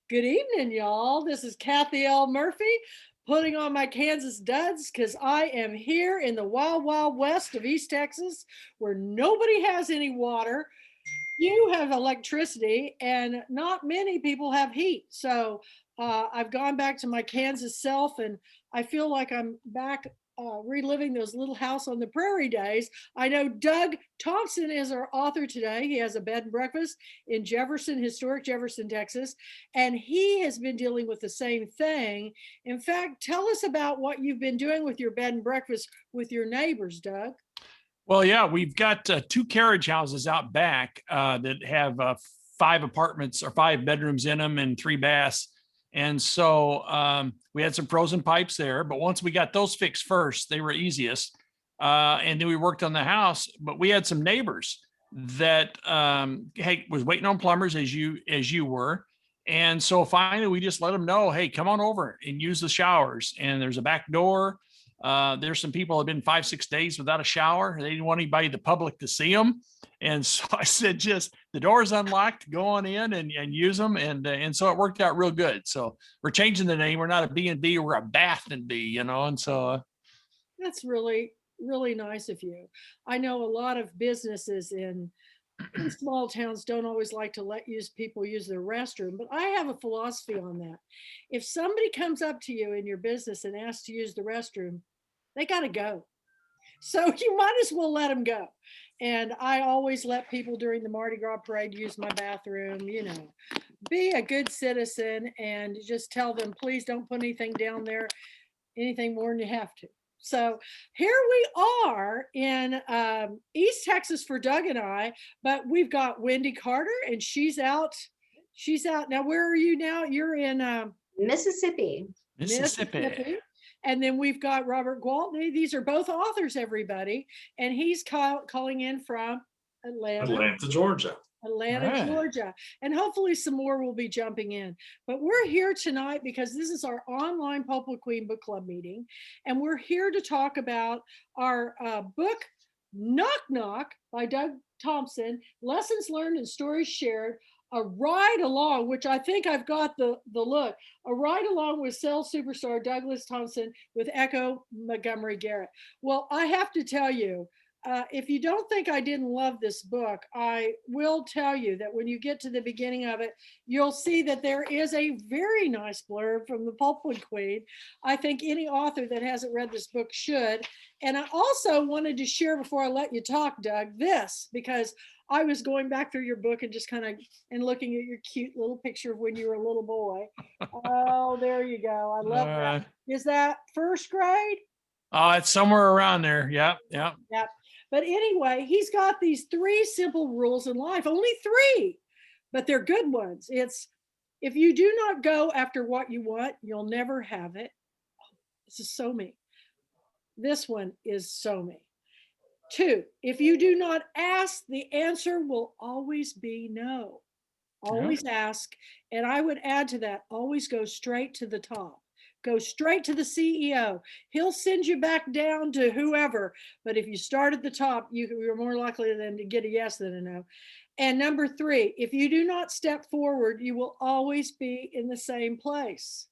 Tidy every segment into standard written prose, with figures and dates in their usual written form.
Good evening, y'all. This is Kathy L. Murphy putting on my Kansas duds because I am here in the wild, wild west of East Texas where nobody has any water. You have electricity, and not many people have heat. So I've gone back to my Kansas self, and I feel like I'm back reliving those little house on the prairie days. I know Doug Thompson is our author today. He has a bed and breakfast in historic Jefferson, Texas, and he has been dealing with the same thing. In fact, tell us about what you've been doing with your bed and breakfast with your neighbors, Doug. Well, yeah, we've got two carriage houses out back that have five apartments or five bedrooms in them and three baths. And so we had some frozen pipes there, but once we got those fixed first, they were easiest. And then we worked on the house, but we had some neighbors that hey, was waiting on plumbers as you were. And so finally we just let them know, hey, come on over and use the showers. And there's a back door. There's some people have been 5-6 days without a shower. They didn't want anybody, the public, to see them. And so I said, just the door's unlocked, go on in and use them. And so it worked out real good. So we're changing the name. We're not a B&B, we're a Bath and B, and so. That's really, really nice of you. I know a lot of businesses in small towns don't always like to let people use their restroom, but I have a philosophy on that. If somebody comes up to you in your business and asks to use the restroom, they got to go. So you might as well let them go. And I always let people during the Mardi Gras parade use my bathroom, be a good citizen and just tell them, please don't put anything down there, anything more than you have to. So here we are in East Texas for Doug and I, but we've got Wendy Carter and she's out. Now, where are you now? You're in Mississippi. And then we've got Robert Gwaltney. These are both authors, everybody. And he's calling in from Atlanta, Georgia. Georgia. And hopefully some more will be jumping in. But we're here tonight because this is our online Pulpwood Queen Book Club meeting. And we're here to talk about our book, Knock Knock by Doug Thompson, Lessons Learned and Stories Shared, a ride along, which I think I've got the look, a ride along with Cell superstar Douglas Thompson with Echo Montgomery Garrett. Well, I have to tell you, if you don't think I didn't love this book, I will tell you that when you get to the beginning of it, you'll see that there is a very nice blurb from the Pulpwood Queen. I think any author that hasn't read this book should. And I also wanted to share before I let you talk, Doug, this, because I was going back through your book and just kind of looking at your cute little picture of when you were a little boy. Oh, there you go. I love that. Is that first grade? It's somewhere around there. Yep. But anyway, he's got these 3 simple rules in life, only 3, but they're good ones. It's, if you do not go after what you want, you'll never have it. This is so me. This one is so me. 2, if you do not ask, the answer will always be no. Always ask. And I would add to that, always go straight to the top. Go straight to the CEO. He'll send you back down to whoever. But if you start at the top, you're more likely than to get a yes than a no. And number 3, if you do not step forward, you will always be in the same place.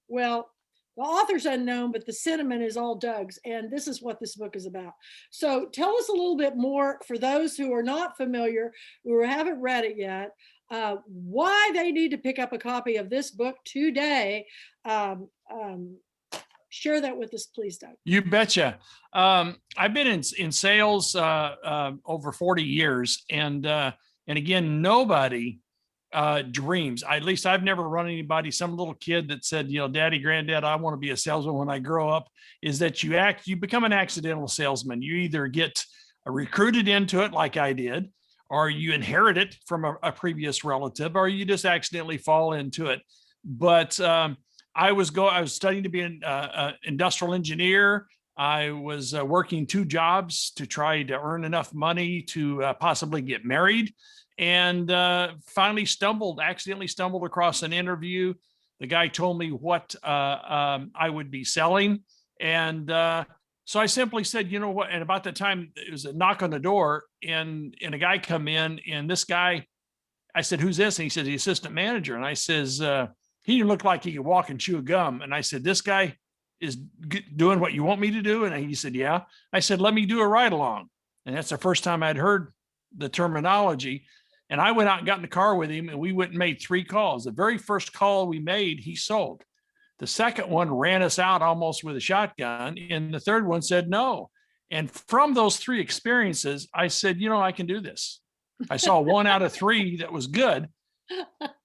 Well, the author's unknown, but the sentiment is all Doug's. And this is what this book is about. So tell us a little bit more for those who are not familiar, who haven't read it yet, why they need to pick up a copy of this book today. Share that with us, please, Doug. You betcha. I've been in sales over 40 years, and again, nobody dreams. At least I've never run anybody, some little kid that said, Daddy, Granddad, I want to be a salesman when I grow up. Is that you become an accidental salesman. You either get recruited into it like I did, or you inherit it from a previous relative, or you just accidentally fall into it. But I was studying to be an industrial engineer. I was working 2 jobs to try to earn enough money to possibly get married, and finally accidentally stumbled across an interview. The guy told me what I would be selling. And so I simply said, you know what? And about that time, it was a knock on the door, and a guy come in, and this guy I said, who's this? And he said, the assistant manager. And I says, he didn't look like he could walk and chew gum. And I said, this guy is doing what you want me to do? And he said, yeah. I said, let me do a ride along. And that's the first time I'd heard the terminology. And I went out and got in the car with him, and we went and made 3 calls. The very first call we made, he sold. The second one ran us out almost with a shotgun. And the third one said no. And from those 3 experiences, I said, I can do this. I saw 1 out of 3 that was good.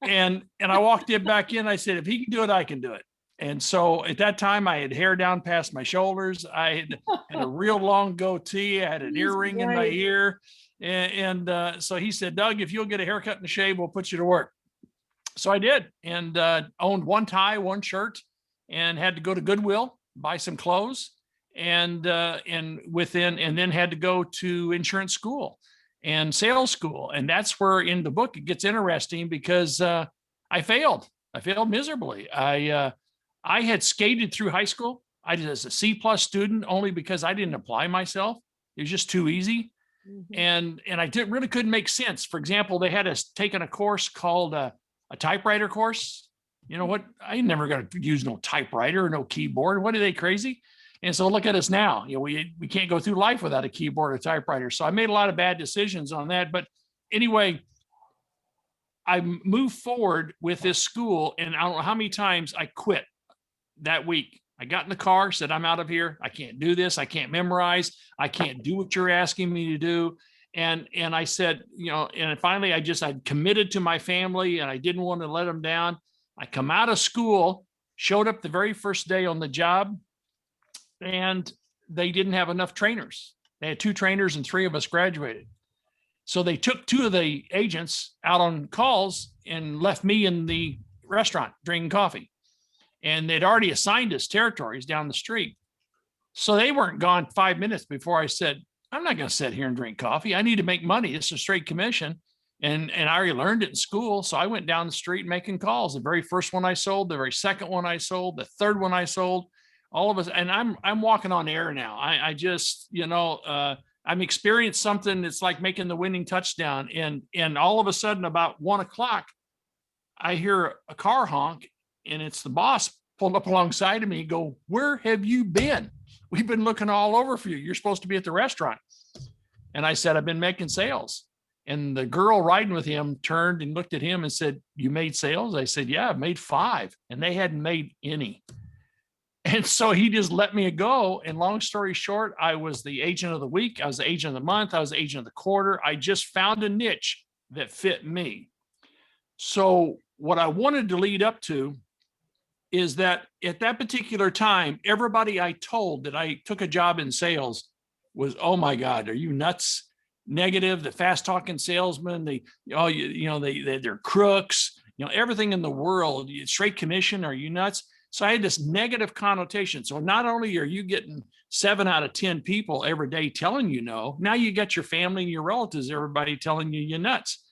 And I walked it back in. I said, if he can do it, I can do it. And so at that time, I had hair down past my shoulders. I had a real long goatee. I had an earring in my ear. And so he said, Doug, if you'll get a haircut and a shave, we'll put you to work. So I did, and owned 1 tie, 1 shirt, and had to go to Goodwill, buy some clothes, and then had to go to insurance school and sales school. And that's where in the book it gets interesting, because I failed miserably. I had skated through high school. I did as a C+ student only because I didn't apply myself. It was just too easy. And I really couldn't make sense. For example, they had us taking a course called a typewriter course. You know what? I ain't never going to use no typewriter or no keyboard. What are they, crazy? And so look at us now. We can't go through life without a keyboard or typewriter. So I made a lot of bad decisions on that. But anyway, I moved forward with this school, and I don't know how many times I quit that week. I got in the car, said, I'm out of here. I can't do this. I can't memorize. I can't do what you're asking me to do. And I said, and finally I'd committed to my family, and I didn't want to let them down. I come out of school, showed up the very first day on the job, and they didn't have enough trainers. They had 2 trainers and 3 of us graduated. So they took 2 of the agents out on calls and left me in the restaurant drinking coffee. And they'd already assigned us territories down the street. So they weren't gone 5 minutes before I said, I'm not going to sit here and drink coffee. I need to make money. It's a straight commission. And I already learned it in school. So I went down the street making calls. The very first one I sold, the very second one I sold, the third one I sold, all of us. And I'm walking on air now. I just, I'm experienced something that's like making the winning touchdown. And all of a sudden about 1 o'clock, I hear a car honk, and it's the boss pulled up alongside of me and go, where have you been? We've been looking all over for you. You're supposed to be at the restaurant. And I said, I've been making sales. And the girl riding with him turned and looked at him and said, you made sales? I said, yeah, I've made 5. And they hadn't made any. And so he just let me go. And long story short, I was the agent of the week. I was the agent of the month. I was the agent of the quarter. I just found a niche that fit me. So what I wanted to lead up to is that at that particular time, everybody I told that I took a job in sales was, oh my God, are you nuts? Negative, the fast talking salesman, they're crooks, everything in the world, straight commission, are you nuts? So I had this negative connotation. So not only are you getting 7 out of 10 people every day telling you no, now you got your family and your relatives, everybody telling you you're nuts.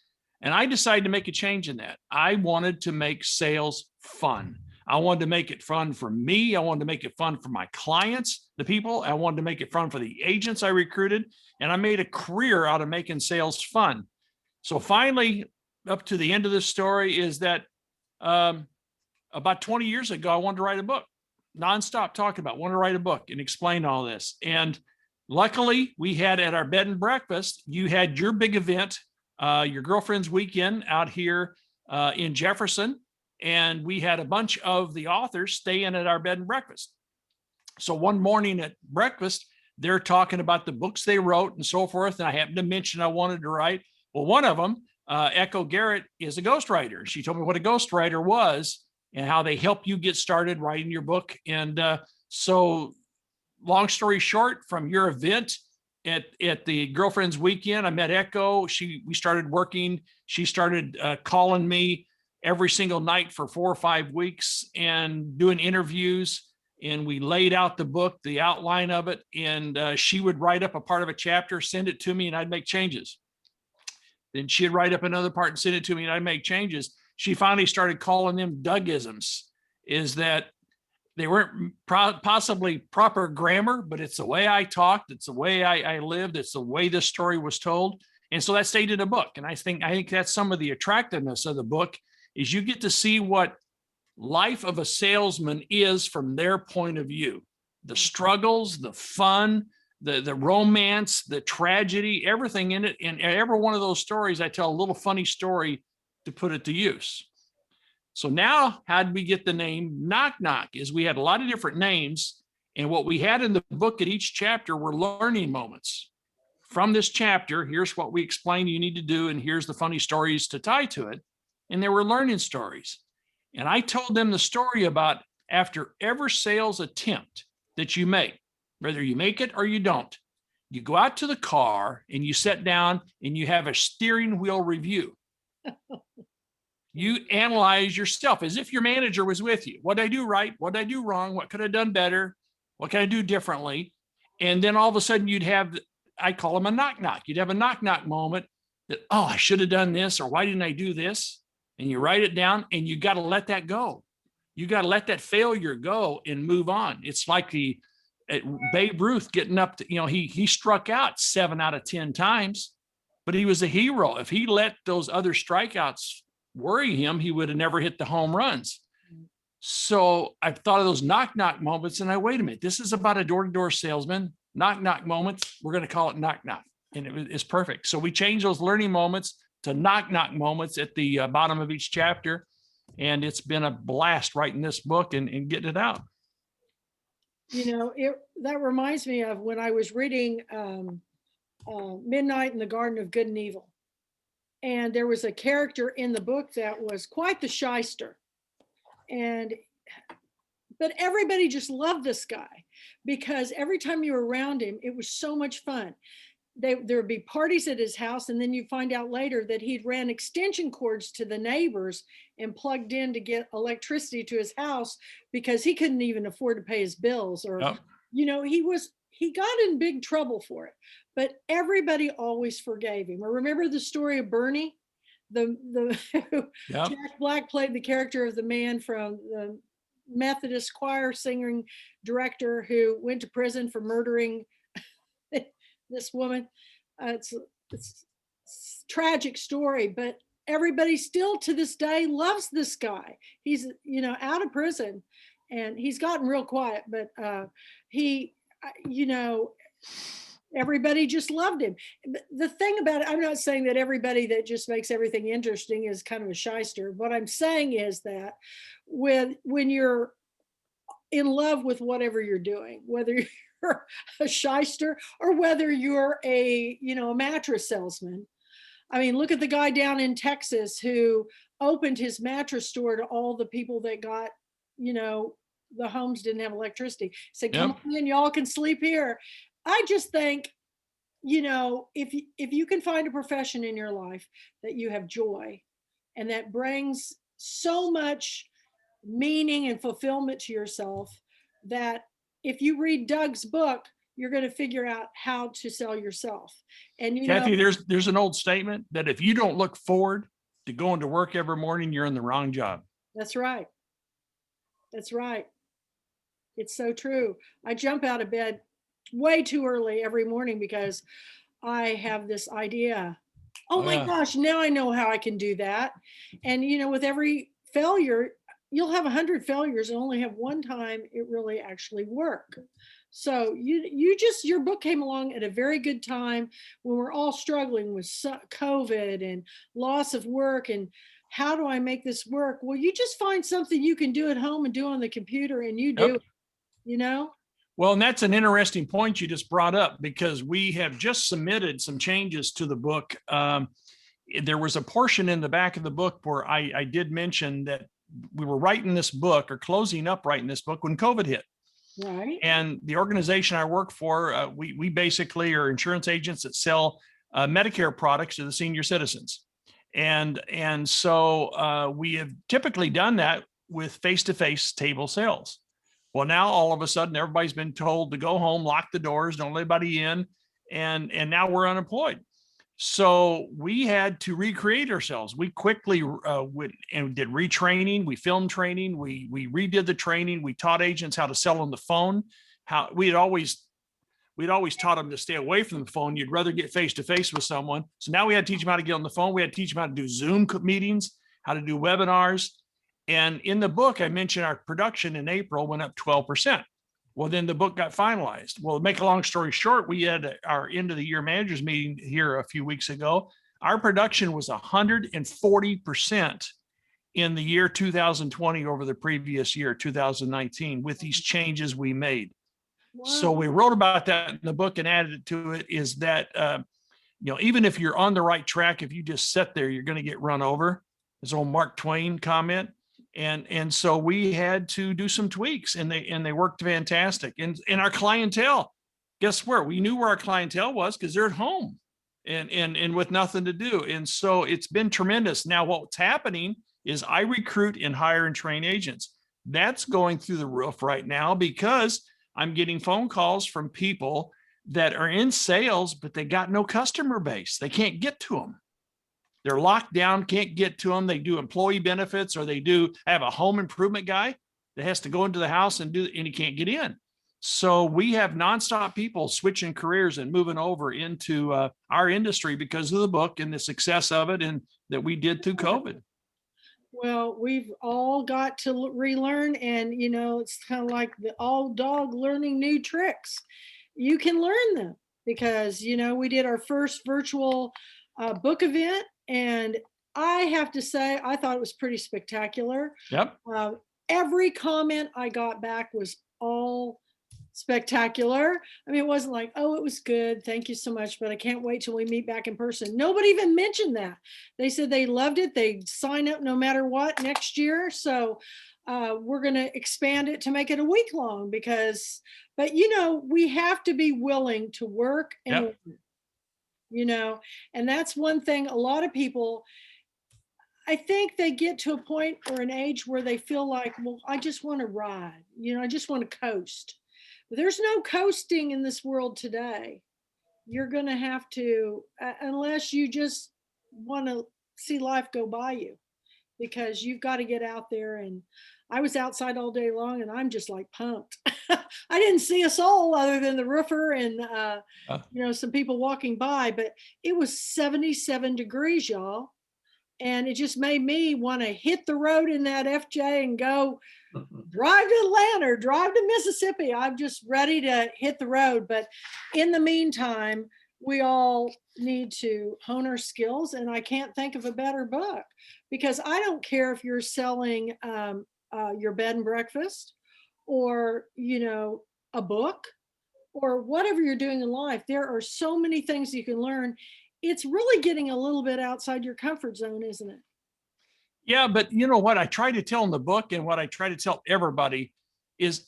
And I decided to make a change in that. I wanted to make sales fun. I wanted to make it fun for me. I wanted to make it fun for my clients, the people. I wanted to make it fun for the agents I recruited. And I made a career out of making sales fun. So finally, up to the end of this story is that about 20 years ago, I wanted to write a book, nonstop talking about, wanted to write a book and explain all this. And luckily, we had at our bed and breakfast, you had your big event, your girlfriend's weekend out here in Jefferson. And we had a bunch of the authors staying at our bed and breakfast. So one morning at breakfast, they're talking about the books they wrote and so forth. And I happened to mention I wanted to write. Well, one of them, Echo Garrett, is a ghostwriter. She told me what a ghostwriter was and how they help you get started writing your book. And so long story short, from your event at the girlfriend's weekend, I met Echo. We started working. She started calling me every single night for 4 or 5 weeks and doing interviews. And we laid out the book, the outline of it. And she would write up a part of a chapter, send it to me, and I'd make changes. Then she'd write up another part and send it to me, and I'd make changes. She finally started calling them Dougisms, is that they weren't possibly proper grammar, but it's the way I talked. It's the way I lived. It's the way this story was told. And so that stayed in the book. And I think that's some of the attractiveness of the book is you get to see what life of a salesman is from their point of view, the struggles, the fun, the romance, the tragedy, everything in it. And every one of those stories, I tell a little funny story to put it to use. So now how did we get the name Knock Knock? Is we had a lot of different names. And what we had in the book at each chapter were learning moments. From this chapter, here's what we explained you need to do, and here's the funny stories to tie to it. And there were learning stories. And I told them the story about after every sales attempt that you make, whether you make it or you don't, you go out to the car and you sit down and you have a steering wheel review. You analyze yourself as if your manager was with you. What did I do right? What did I do wrong? What could I have done better? What can I do differently? And then all of a sudden you'd have, I call them a knock knock. You'd have a knock knock moment that, oh, I should have done this, or why didn't I do this? And you write it down and you got to let that go. You got to let that failure go and move on. It's like Babe Ruth getting up to, he struck out 7 out of 10 times, but he was a hero. If he let those other strikeouts worry him, he would have never hit the home runs. So I thought of those knock knock moments and wait a minute, this is about a door-to-door salesman. Knock knock moments. We're going to call it knock knock. And it's perfect. So we changed those learning moments to knock knock moments at the bottom of each chapter. And it's been a blast writing this book and getting it out. That reminds me of when I was reading Midnight in the Garden of Good and Evil. And there was a character in the book that was quite the shyster. But everybody just loved this guy because every time you were around him, it was so much fun. There would be parties at his house, and then you find out later that he'd ran extension cords to the neighbors and plugged in to get electricity to his house because he couldn't even afford to pay his bills. Or, he got in big trouble for it, but everybody always forgave him. Or remember the story of Bernie? Jack Black played the character of the man from the Methodist choir singing director who went to prison for murdering this woman. It's a tragic story, but everybody still to this day loves this guy. He's out of prison and he's gotten real quiet, but everybody just loved him. The thing about it, I'm not saying that everybody that just makes everything interesting is kind of a shyster. What I'm saying is that when you're in love with whatever you're doing, whether you're a shyster or whether you're a mattress salesman. I mean, look at the guy down in Texas who opened his mattress store to all the people that got, the homes didn't have electricity. He said, come on in, y'all can sleep here. I just think, if you can find a profession in your life that you have joy and that brings so much meaning and fulfillment to yourself, that if you read Doug's book, you're going to figure out how to sell yourself. And Kathy, there's an old statement that if you don't look forward to going to work every morning, you're in the wrong job. That's right. That's right. It's so true. I jump out of bed way too early every morning because I have this idea. Oh my gosh, now I know how I can do that. And with every failure, you'll have 100 failures and only have one time it really actually worked. So your book came along at a very good time when we're all struggling with COVID and loss of work and how do I make this work? Well, you just find something you can do at home and do on the computer and you do it, Well, and that's an interesting point you just brought up because we have just submitted some changes to the book. There was a portion in the back of the book where I did mention that we were writing this book or closing up writing this book when COVID hit. Right. And the organization I work for, we basically are insurance agents that sell Medicare products to the senior citizens. And so we have typically done that with face-to-face table sales. Well, now all of a sudden, everybody's been told to go home, lock the doors, don't let anybody in. And now we're unemployed. So we had to recreate ourselves. We quickly went and did retraining. We filmed training. We redid the training. We taught agents how to sell on the phone. we'd always taught them to stay away from the phone. You'd rather get face to face with someone. So now we had to teach them how to get on the phone. We had to teach them how to do Zoom meetings, how to do webinars. And in the book, I mentioned our production in April went up 12%. Well, then the book got finalized. Well, to make a long story short, we had our end of the year managers meeting here a few weeks ago. Our production was 140% in the year 2020 over the previous year, 2019, with these changes we made. Wow. So we wrote about that in the book and added to it is that, even if you're on the right track, if you just sit there, you're going to get run over. This old Mark Twain comment. And so we had to do some tweaks, and they worked fantastic. And our clientele, guess where? We knew where our clientele was because they're at home and with nothing to do. And so it's been tremendous. Now what's happening is I recruit and hire and train agents. That's going through the roof right now because I'm getting phone calls from people that are in sales, but they got no customer base. They can't get to them. They're locked down, can't get to them. They do employee benefits, or they have a home improvement guy that has to go into the house and he can't get in. So we have nonstop people switching careers and moving over into our industry because of the book and the success of it, and that we did through COVID. Well, we've all got to relearn, and it's kind of like the old dog learning new tricks. You can learn them because we did our first virtual book event, and I have to say I thought it was pretty spectacular. Yep. Every comment I got back was all spectacular. I mean, it wasn't like, oh, it was good, thank you so much, but I can't wait till we meet back in person. Nobody even mentioned that. They said they loved it. They'd sign up no matter what next year. So we're going to expand it to make it a week long but we have to be willing to work and learn, and that's one thing. A lot of people, I think they get to a point or an age where they feel like, well, I just want to ride, I just want to coast. But there's no coasting in this world today. You're going to have to, unless you just want to see life go by you, because you've got to get out there. And I was outside all day long, and I'm just like pumped. I didn't see a soul other than the roofer and, some people walking by, but it was 77 degrees, y'all. And it just made me want to hit the road in that FJ and go drive to Atlanta or drive to Mississippi. I'm just ready to hit the road. But in the meantime, we all need to hone our skills. And I can't think of a better book, because I don't care if you're selling your bed and breakfast, or, a book, or whatever you're doing in life. There are so many things you can learn. It's really getting a little bit outside your comfort zone, isn't it? Yeah, but you know what I try to tell in the book, and what I try to tell everybody, is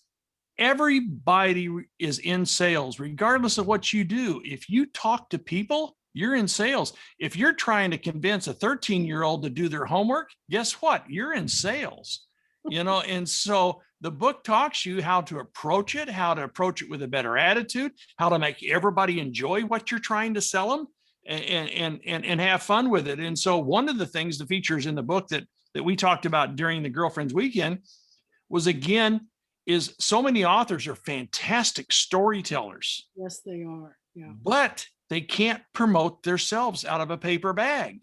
everybody is in sales, regardless of what you do. If you talk to people, you're in sales. If you're trying to convince a 13-year-old to do their homework, guess what? You're in sales. And so the book talks you how to approach it with a better attitude, how to make everybody enjoy what you're trying to sell them, and have fun with it. And so one of the things, the features in the book that we talked about during the Girlfriends Weekend is so many authors are fantastic storytellers. Yes, they are. Yeah. But they can't promote themselves out of a paper bag,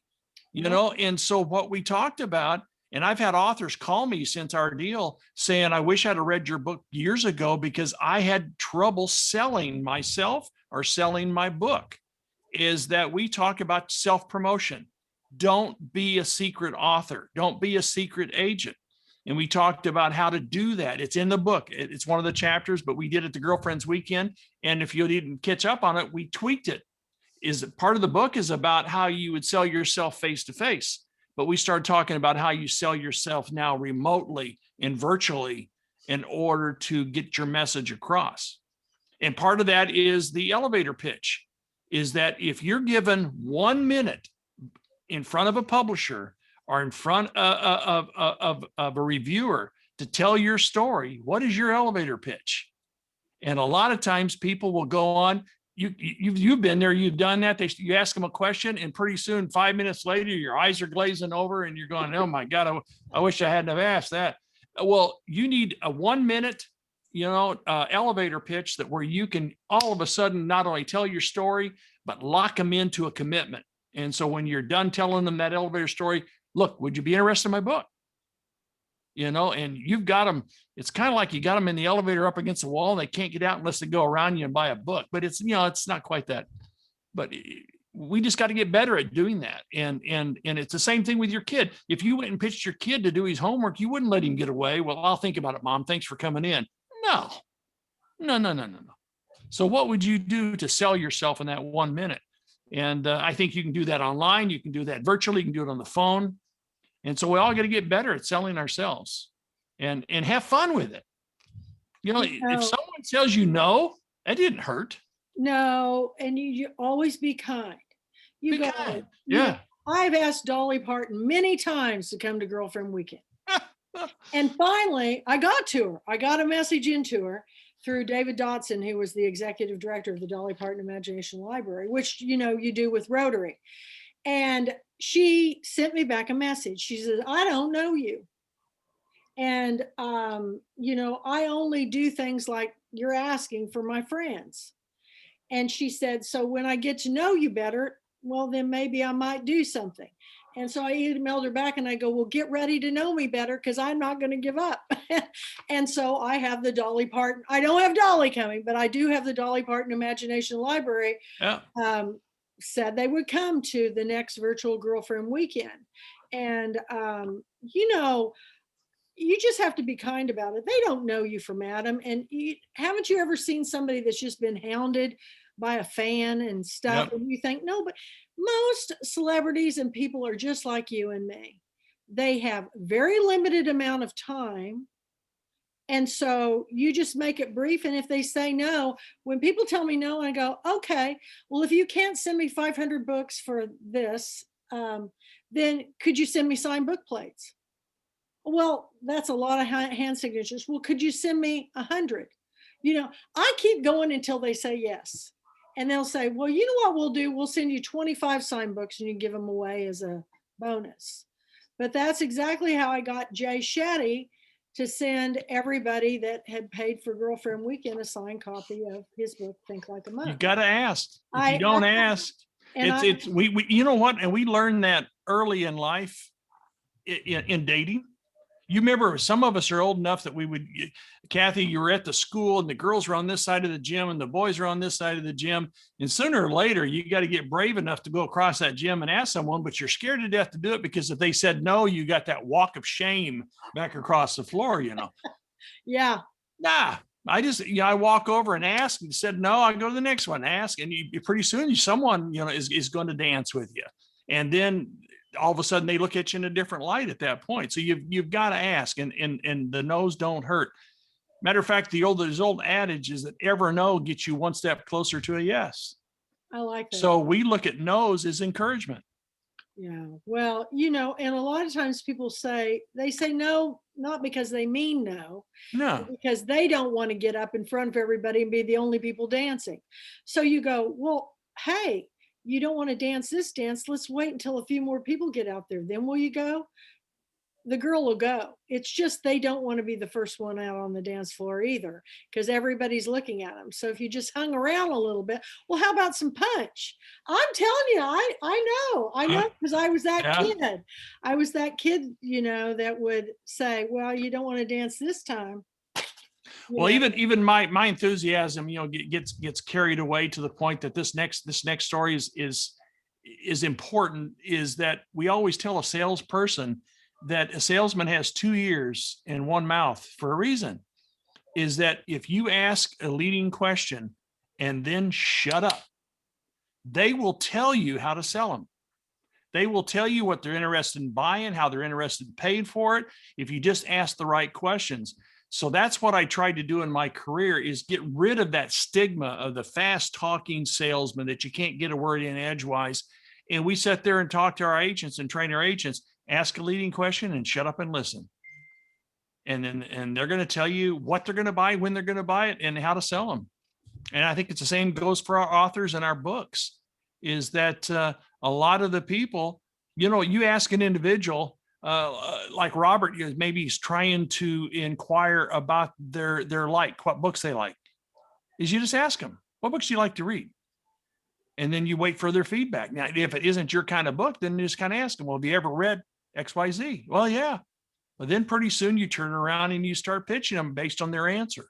And so what we talked about, and I've had authors call me since our deal saying, I wish I'd have read your book years ago because I had trouble selling myself or selling my book. Is that we talk about self-promotion. Don't be a secret author. Don't be a secret agent. And we talked about how to do that. It's in the book. It's one of the chapters, but we did it the Girlfriends Weekend. And if you didn't catch up on it, we tweaked it. Part of the book is about how you would sell yourself face-to-face. But we started talking about how you sell yourself now remotely and virtually in order to get your message across. And part of that is the elevator pitch. Is that if you're given 1 minute in front of a publisher or in front of a reviewer to tell your story, what is your elevator pitch? And a lot of times people will go on, you've been there, you've done that. You ask them a question, and pretty soon, 5 minutes later, your eyes are glazing over and you're going, oh my God, I wish I hadn't have asked that. Well, you need a 1 minute. elevator pitch that where you can all of a sudden not only tell your story, but lock them into a commitment. And so when you're done telling them that elevator story, look, would you be interested in my book? And you've got them. It's kind of like you got them in the elevator up against the wall. And they can't get out unless they go around you and buy a book. But it's not quite that. But we just got to get better at doing that. And it's the same thing with your kid. If you went and pitched your kid to do his homework, you wouldn't let him get away. Well, I'll think about it, Mom. Thanks for coming in. No. So what would you do to sell yourself in that 1 minute? And I think you can do that online. You can do that virtually. You can do it on the phone. And so we all got to get better at selling ourselves and have fun with it. If someone tells you no, that didn't hurt. No. And you always be kind. Be kind. Yeah. I've asked Dolly Parton many times to come to Girlfriend Weekend. And finally, I got to her. I got a message into her through David Dotson, who was the executive director of the Dolly Parton Imagination Library, which, you do with Rotary. And she sent me back a message. She says, I don't know you. And, I only do things like you're asking for my friends. And she said, so when I get to know you better, well, then maybe I might do something. And so I emailed her back and I go, well, get ready to know me better because I'm not going to give up. And so I have the Dolly Parton. I don't have Dolly coming, but I do have the Dolly Parton Imagination Library. Yeah. Said they would come to the next virtual Girlfriend Weekend. And, you just have to be kind about it. They don't know you from Adam. And haven't you ever seen somebody that's just been hounded by a fan and stuff? Yep. And you think, no, but most celebrities and people are just like you and me. They have very limited amount of time. And so you just make it brief. And if they say no, when people tell me no, I go, okay, well, if you can't send me 500 books for this, then could you send me signed book plates? Well, that's a lot of hand signatures. Well, could you send me 100? I keep going until they say yes. And they'll say, well, you know what we'll do? We'll send you 25 signed books and you give them away as a bonus. But that's exactly how I got Jay Shetty to send everybody that had paid for Girlfriend Weekend a signed copy of his book, Think Like a Monk. You got to ask. If you don't ask, we you know what? And we learned that early in life in dating. You remember, some of us are old enough that we would, Kathy, you were at the school and the girls were on this side of the gym and the boys are on this side of the gym. And sooner or later, you got to get brave enough to go across that gym and ask someone, but you're scared to death to do it because if they said no, you got that walk of shame back across the floor, Yeah. Nah, I walk over and ask and said no, I go to the next one, ask. And pretty soon someone, is going to dance with you. And then all of a sudden they look at you in a different light at that point. So you've got to ask, and the no's don't hurt. Matter of fact, there's old adage is that every no gets you one step closer to a yes. I like that. So we look at no's as encouragement. Yeah. Well, and a lot of times people say no, not because they mean no, but because they don't want to get up in front of everybody and be the only people dancing. So you go, well, hey, you don't want to dance this dance. Let's wait until a few more people get out there. Then will you go? The girl will go. It's just they don't want to be the first one out on the dance floor either because everybody's looking at them. So if you just hung around a little bit, well, how about some punch? I'm telling you, I know because I was that kid. I was that kid, that would say, well, you don't want to dance this time. Well, even my enthusiasm, gets carried away to the point that this next story is important. Is that we always tell a salesperson that a salesman has 2 ears and 1 mouth for a reason. Is that if you ask a leading question and then shut up, they will tell you how to sell them. They will tell you what they're interested in buying, how they're interested in paying for it, if you just ask the right questions. So that's what I tried to do in my career, is get rid of that stigma of the fast talking salesman that you can't get a word in edgewise. And we sat there and talked to our agents and train our agents, ask a leading question and shut up and listen. And they're going to tell you what they're going to buy, when they're going to buy it, and how to sell them. And I think it's the same goes for our authors and our books, is that a lot of the people, you ask an individual, like Robert, maybe he's trying to inquire about their what books they like, is you just ask them, what books do you like to read? And then you wait for their feedback. Now, if it isn't your kind of book, then you just kind of ask them, well, have you ever read XYZ? Well, yeah. Well, then pretty soon you turn around and you start pitching them based on their answer.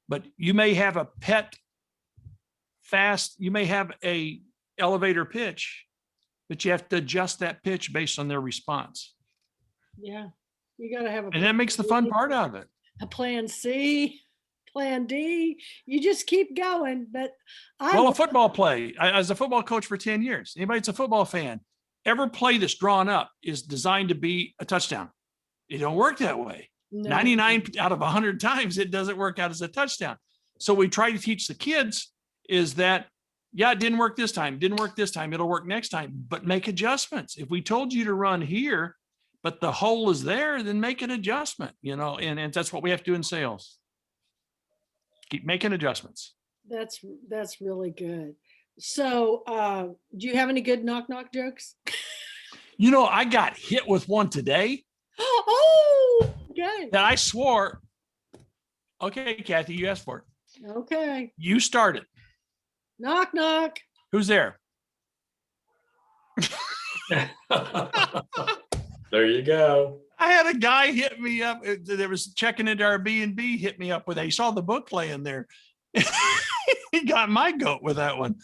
But you may have a you may have a elevator pitch, but you have to adjust that pitch based on their response. Yeah. You got to have and that makes the fun part of it. A plan C, plan D, you just keep going. But a football play, I was a football coach for 10 years. Anybody that's a football fan, every play that's drawn up is designed to be a touchdown. It don't work that way. No. 99 out of 100 times, it doesn't work out as a touchdown. So we try to teach the kids is that, yeah, it didn't work this time. It'll work next time, but make adjustments. If we told you to run here, but the hole is there, then make an adjustment, and that's what we have to do in sales. Keep making adjustments. That's really good. So do you have any good knock jokes? I got hit with one today. Oh, okay. That I swore. Okay, Kathy, you asked for it. Okay. You started. Knock. Who's there? There you go. I had a guy hit me up. There was checking into our B&B, hit me up with he saw the book laying there. He got my goat with that one.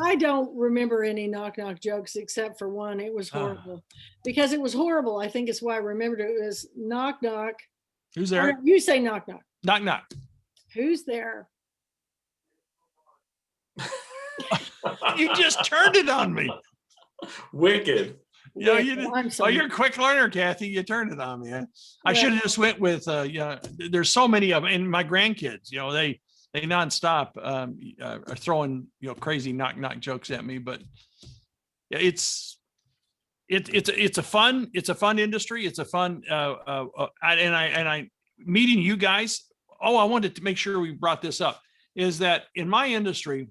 I don't remember any knock jokes except for one. It was horrible. Because it was horrible, I think it's why I remembered it. It was knock. Who's there? You say knock. Knock. Who's there? You just turned it on me. Wicked. You're a quick learner, Kathy. You turned it on me. I should have just went with, there's so many of them. And my grandkids, they nonstop are throwing, crazy knock jokes at me. But it's a fun industry. It's a fun, I meeting you guys. Oh, I wanted to make sure we brought this up, is that in my industry,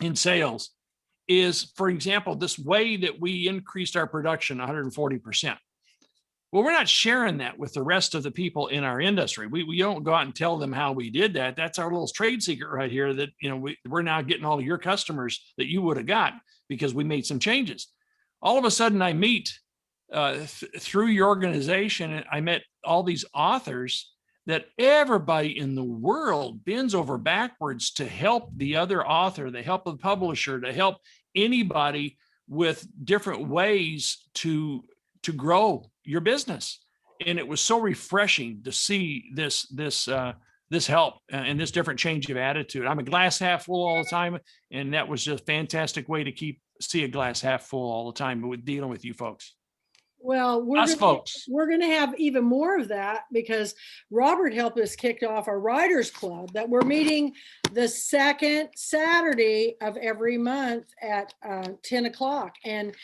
in sales, is, for example, this way that we increased our production 140%. Well, we're not sharing that with the rest of the people in our industry. We don't go out and tell them how we did that. That's our little trade secret right here that, we're now getting all of your customers that you would have got because we made some changes. All of a sudden I meet through your organization, and I met all these authors that everybody in the world bends over backwards to help the other author, to help the publisher, to help anybody with different ways to grow your business. And it was so refreshing to see this help and this different change of attitude. I'm a glass half full all the time, and that was just a fantastic way to see a glass half full all the time with dealing with you folks. Well, we're going to have even more of that because Robert helped us kick off our writers club that we're meeting the second Saturday of every month at 10 o'clock. And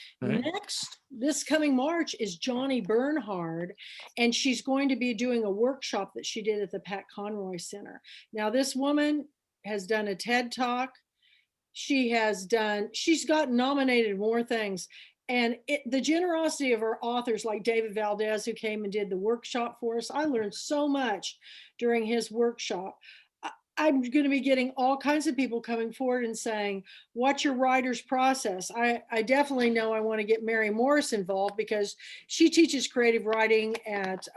this coming March is Johnny Bernhard, and she's going to be doing a workshop that she did at the Pat Conroy Center. Now, this woman has done a TED Talk. She's gotten nominated more things. And the generosity of our authors like David Valdez, who came and did the workshop for us, I learned so much during his workshop. I'm going to be getting all kinds of people coming forward and saying, what's your writer's process? I definitely know I want to get Mary Morris involved because she teaches creative writing at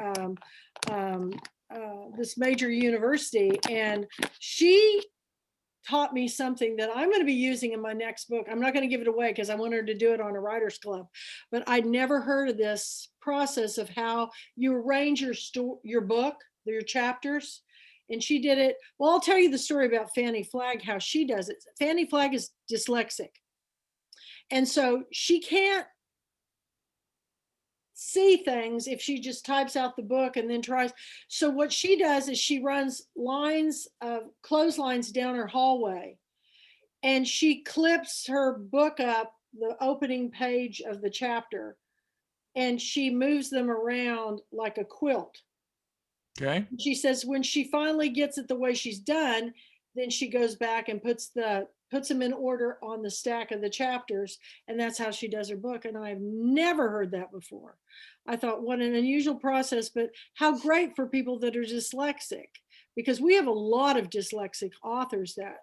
this major university. And she taught me something that I'm going to be using in my next book. I'm not going to give it away because I want her to do it on a writer's club, but I'd never heard of this process of how you arrange your book, your chapters. And she did it. Well, I'll tell you the story about Fanny Flagg, how she does it. Fanny Flagg is dyslexic. And so she can't see things if she just types out the book and then tries. So what she does is she runs clotheslines down her hallway, and she clips her book up, the opening page of the chapter, and she moves them around like a quilt. Okay. She says when she finally gets it the way she's done, then she goes back and puts the puts them in order on the stack of the chapters, and that's how she does her book. And I've never heard that before. I thought, what an unusual process, but how great for people that are dyslexic, because we have a lot of dyslexic authors that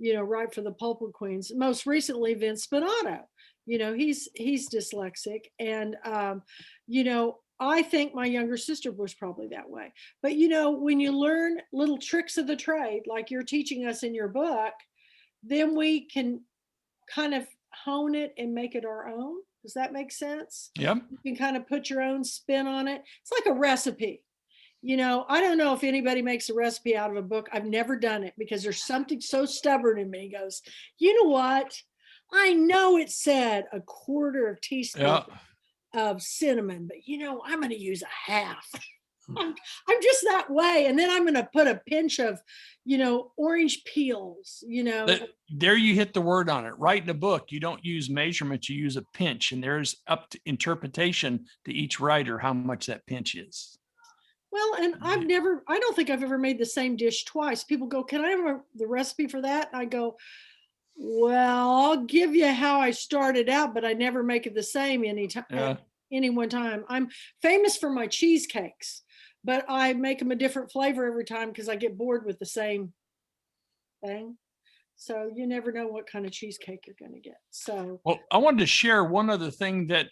write for the Pulpwood Queens. Most recently, Vince Spinato. He's dyslexic, and I think my younger sister was probably that way. But when you learn little tricks of the trade, like you're teaching us in your book, then we can kind of hone it and make it our own. Does that make sense? Yep. You can kind of put your own spin on it. It's like a recipe. I don't know if anybody makes a recipe out of a book. I've never done it because there's something so stubborn in me. Goes, you know what? I know it said a quarter of teaspoon of cinnamon, but I'm going to use a half. I'm just that way. And then I'm going to put a pinch of, orange peels, There you hit the word on it. Writing a book, you don't use measurements, you use a pinch, and there's up to interpretation to each writer how much that pinch is. Well, and I don't think I've ever made the same dish twice. People go, can I have the recipe for that? And I go, well, I'll give you how I started out, but I never make it the same any one time. I'm famous for my cheesecakes, but I make them a different flavor every time because I get bored with the same thing. So you never know what kind of cheesecake you're going to get. So, well, I wanted to share one other thing that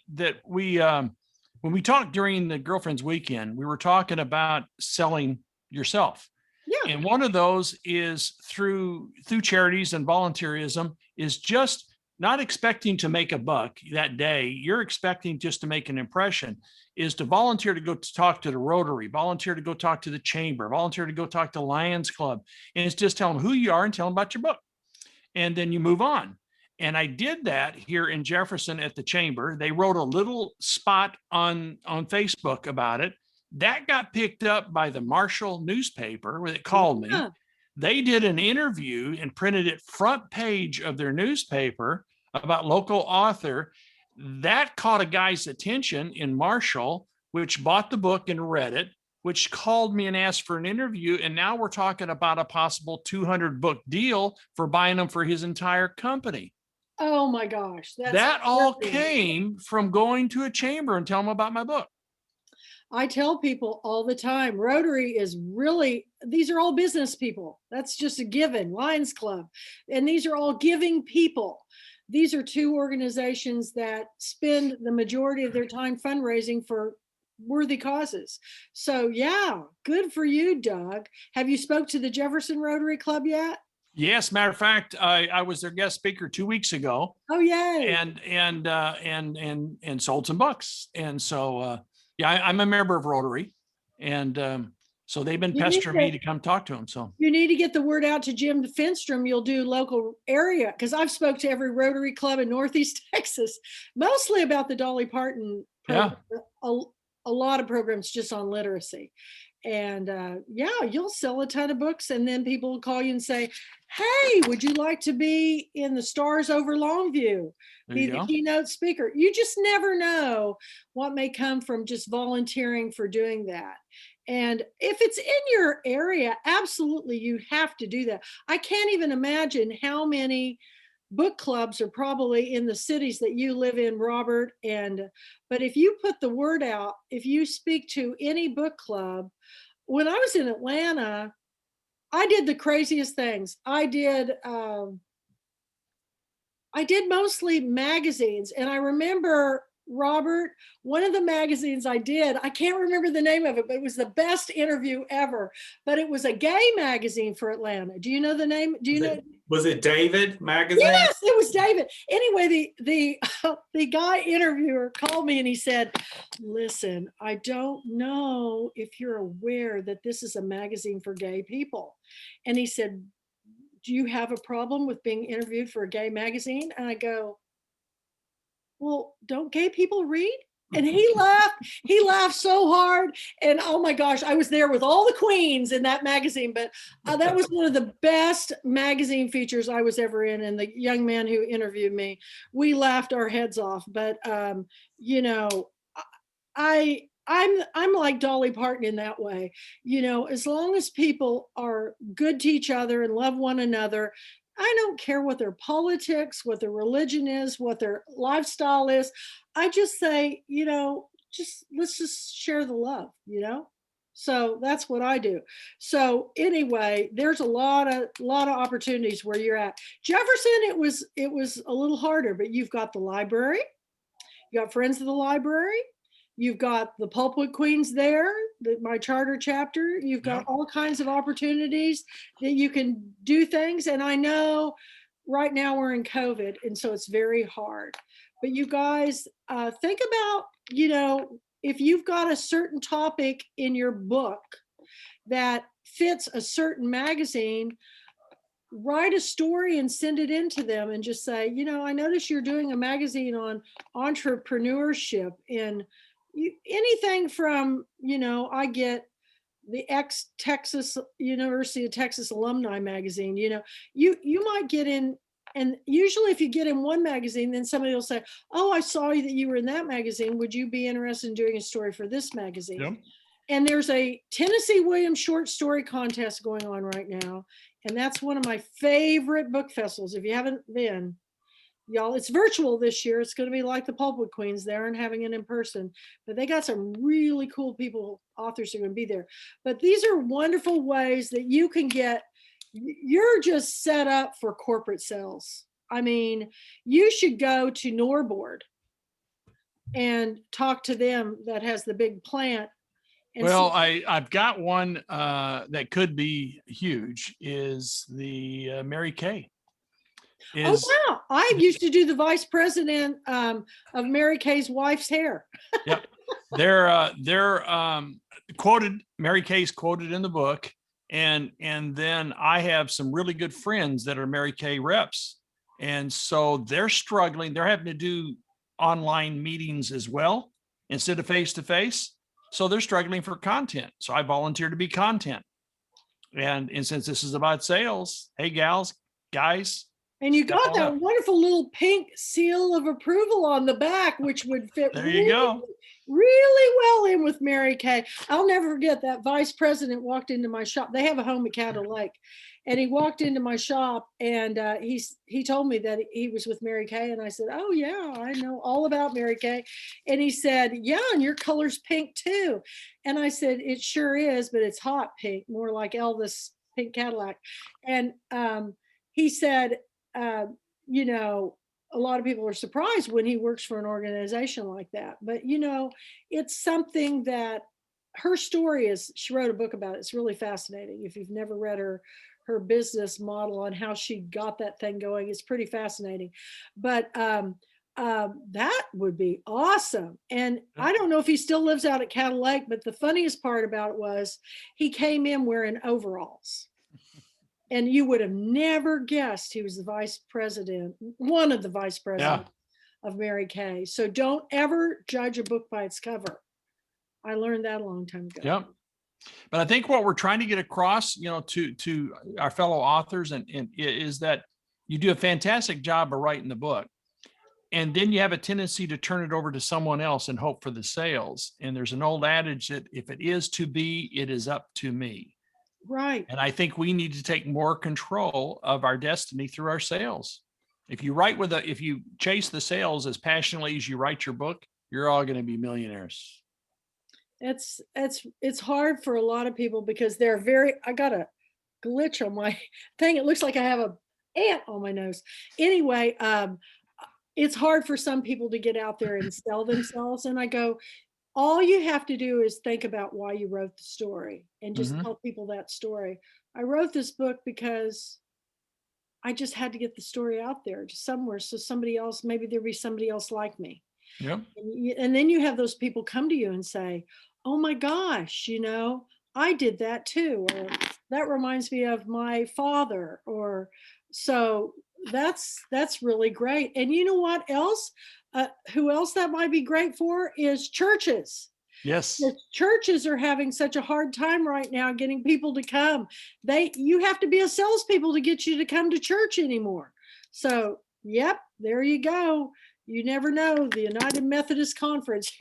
we, when we talked during the Girlfriends Weekend, we were talking about selling yourself. Yeah. And one of those is through charities and volunteerism, is just not expecting to make a buck that day. You're expecting just to make an impression, is to volunteer to go to talk to the Rotary, volunteer to go talk to the Chamber, volunteer to go talk to Lions Club. And it's just tell them who you are and tell them about your book. And then you move on. And I did that here in Jefferson at the Chamber. They wrote a little spot on Facebook about it. That got picked up by the Marshall newspaper where it called me. They did an interview and printed it front page of their newspaper about local author. That caught a guy's attention in Marshall, which bought the book and read it, which called me and asked for an interview. And now we're talking about a possible 200 book deal for buying them for his entire company. Oh my gosh. That all came from going to a chamber and telling them about my book. I tell people all the time, Rotary is really, these are all business people. That's just a given. Lions Club. And these are all giving people. These are two organizations that spend the majority of their time fundraising for worthy causes. So yeah, good for you, Doug. Have you spoke to the Jefferson Rotary Club yet? Yes, matter of fact, I was their guest speaker 2 weeks ago. Oh yay! And sold some books. And so yeah, I'm a member of Rotary, and so they've been pestering me to come talk to them. So you need to get the word out to Jim Finstrom. You'll do local area, because I've spoke to every Rotary Club in Northeast Texas, mostly about the Dolly Parton program. Yeah. A lot of programs just on literacy. And yeah, you'll sell a ton of books, and then people will call you and say, hey, would you like to be in the Stars Over Longview? Be the keynote speaker. You just never know what may come from just volunteering for doing that. And if it's in your area, absolutely, you have to do that. I can't even imagine how many book clubs are probably in the cities that you live in, Robert. But if you put the word out, if you speak to any book club, when I was in Atlanta, I did the craziest things. I did mostly magazines. And I remember, Robert, one of the magazines I did, I can't remember the name of it, but it was the best interview ever. But it was a gay magazine for Atlanta. Do you know the name? Do you know? Was it David magazine? Yes, it was David. Anyway, the guy interviewer called me and he said, listen, I don't know if you're aware that this is a magazine for gay people. And he said, do you have a problem with being interviewed for a gay magazine? And I go, well, don't gay people read? And he laughed so hard. And oh my gosh, I was there with all the queens in that magazine. But that was one of the best magazine features I was ever in. And the young man who interviewed me, we laughed our heads off. But you know, I'm like Dolly Parton in that way. You know, as long as people are good to each other and love one another, I don't care what their politics, what their religion is, what their lifestyle is. I just say, let's just share the love. So that's what I do. So anyway, there's a lot of opportunities where you're at. Jefferson, it was a little harder, but you've got the library, you got Friends of the Library, you've got the Pulpwood Queens there, my charter chapter. You've got all kinds of opportunities that you can do things. And I know right now we're in COVID, and so it's very hard. But you guys think about, if you've got a certain topic in your book that fits a certain magazine, write a story and send it in to them and just say, I noticed you're doing a magazine on entrepreneurship and anything from, I get the ex-Texas University of Texas alumni magazine, you might get in. And usually if you get in one magazine, then somebody will say, oh, I saw that you were in that magazine. Would you be interested in doing a story for this magazine? Yep. And there's a Tennessee Williams short story contest going on right now. And that's one of my favorite book festivals. If you haven't been, y'all, it's virtual this year. It's going to be like the Pulpwood Queens. They aren't having it in person, but they got some really cool people, authors who are going to be there. But these are wonderful ways that you can get, you're just set up for corporate sales. I mean, you should go to Norboard and talk to them that has the big plant. Well, I've got one that could be huge, is the Mary Kay. Oh, wow. I used to do the vice president of Mary Kay's wife's hair. Yep. They're quoted, Mary Kay's quoted in the book. And then I have some really good friends that are Mary Kay reps. And so they're struggling. They're having to do online meetings as well instead of face-to-face. So they're struggling for content. So I volunteer to be content. And since this is about sales, hey, gals, guys. And you got that wonderful little pink seal of approval on the back, which would fit really well in with Mary Kay. I'll never forget that vice president walked into my shop. They have a home at Caddo Lake. And he walked into my shop and he told me that he was with Mary Kay. And I said, oh, yeah, I know all about Mary Kay. And he said, yeah, and your color's pink too. And I said, it sure is, but it's hot pink, more like Elvis pink Cadillac. And he said, a lot of people are surprised when he works for an organization like that. But, it's something that her story is, she wrote a book about it. It's really fascinating. If you've never read her business model on how she got that thing going, it's pretty fascinating. But that would be awesome. And I don't know if he still lives out at Caddo Lake, but the funniest part about it was he came in wearing overalls. And you would have never guessed he was the vice president, one of the vice presidents of Mary Kay. So don't ever judge a book by its cover. I learned that a long time ago. Yep. But I think what we're trying to get across, to our fellow authors and is that you do a fantastic job of writing the book. And then you have a tendency to turn it over to someone else and hope for the sales. And there's an old adage that if it is to be, it is up to me. Right. And I think we need to take more control of our destiny through our sales. If you chase the sales as passionately as you write your book, you're all going to be millionaires. It's hard for a lot of people because I got a glitch on my thing. It looks like I have an ant on my nose. Anyway, it's hard for some people to get out there and sell themselves. And I go, all you have to do is think about why you wrote the story and just tell people that story. I wrote this book because I just had to get the story out there just somewhere. So maybe there'd be somebody else like me. Yep. And then you have those people come to you and say, oh my gosh, I did that too. Or that reminds me of my father. Or so that's really great. And you know what else? Who else that might be great for is churches. Yes. The churches are having such a hard time right now getting people to come. You have to be a salespeople to get you to come to church anymore. So, yep, there you go. You never know. The United Methodist Conference.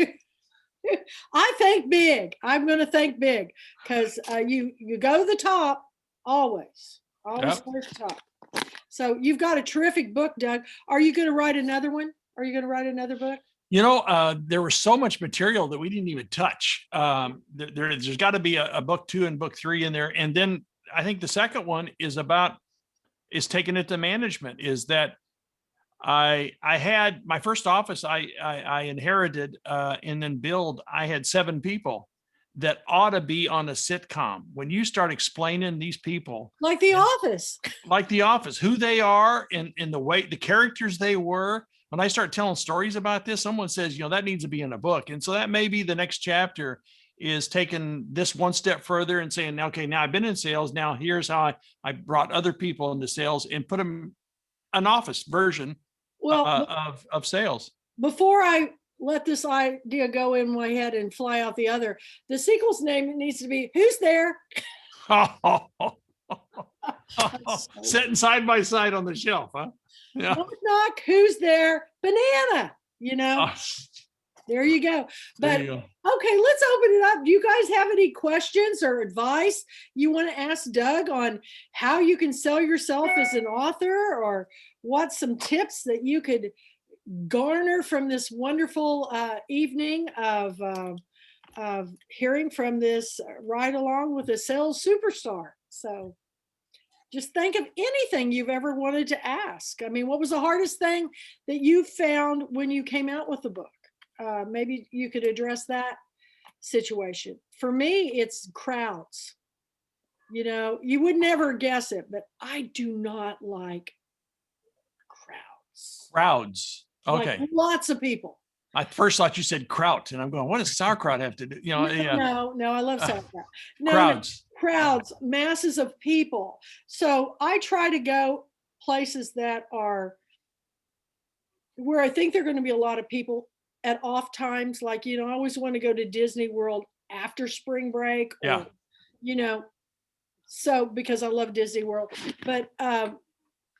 I think big. I'm going to think big because you go to the top always. Always start at the top. So you've got a terrific book, Doug. Are you going to write another one? Are you going to write another book? There was so much material that we didn't even touch. There's got to be a book 2 and book 3 in there. And then I think the second one is taking it to management. Is that I had my first office I inherited and then build. I had 7 people that ought to be on a sitcom. When you start explaining these people, like The Office, who they are and the way the characters they were. When I start telling stories about this, someone says, that needs to be in a book. And so that may be the next chapter, is taking this one step further and saying, okay, now I've been in sales. Now here's how I brought other people into sales and put them an office version of sales. Before I let this idea go in my head and fly out the other, the sequel's name needs to be Who's There? Sitting side by side on the shelf, huh? Yeah. Knock, knock, who's there? Banana, There you go. But okay, let's open it up. Do you guys have any questions or advice you want to ask Doug on how you can sell yourself as an author, or what's some tips that you could garner from this wonderful evening of hearing from this ride along with a sales superstar? So just think of anything you've ever wanted to ask. I mean, what was the hardest thing that you found when you came out with the book? Maybe you could address that situation. For me, it's crowds. You would never guess it, but I do not like crowds. Crowds. Okay. Like lots of people. I first thought you said kraut, and I'm going, what does sauerkraut have to do? No, I love sauerkraut. Crowds. Crowds, masses of people. So I try to go places that are where I think there are going to be a lot of people at off times. Like, I always want to go to Disney World after spring break. Yeah. So because I love Disney World. But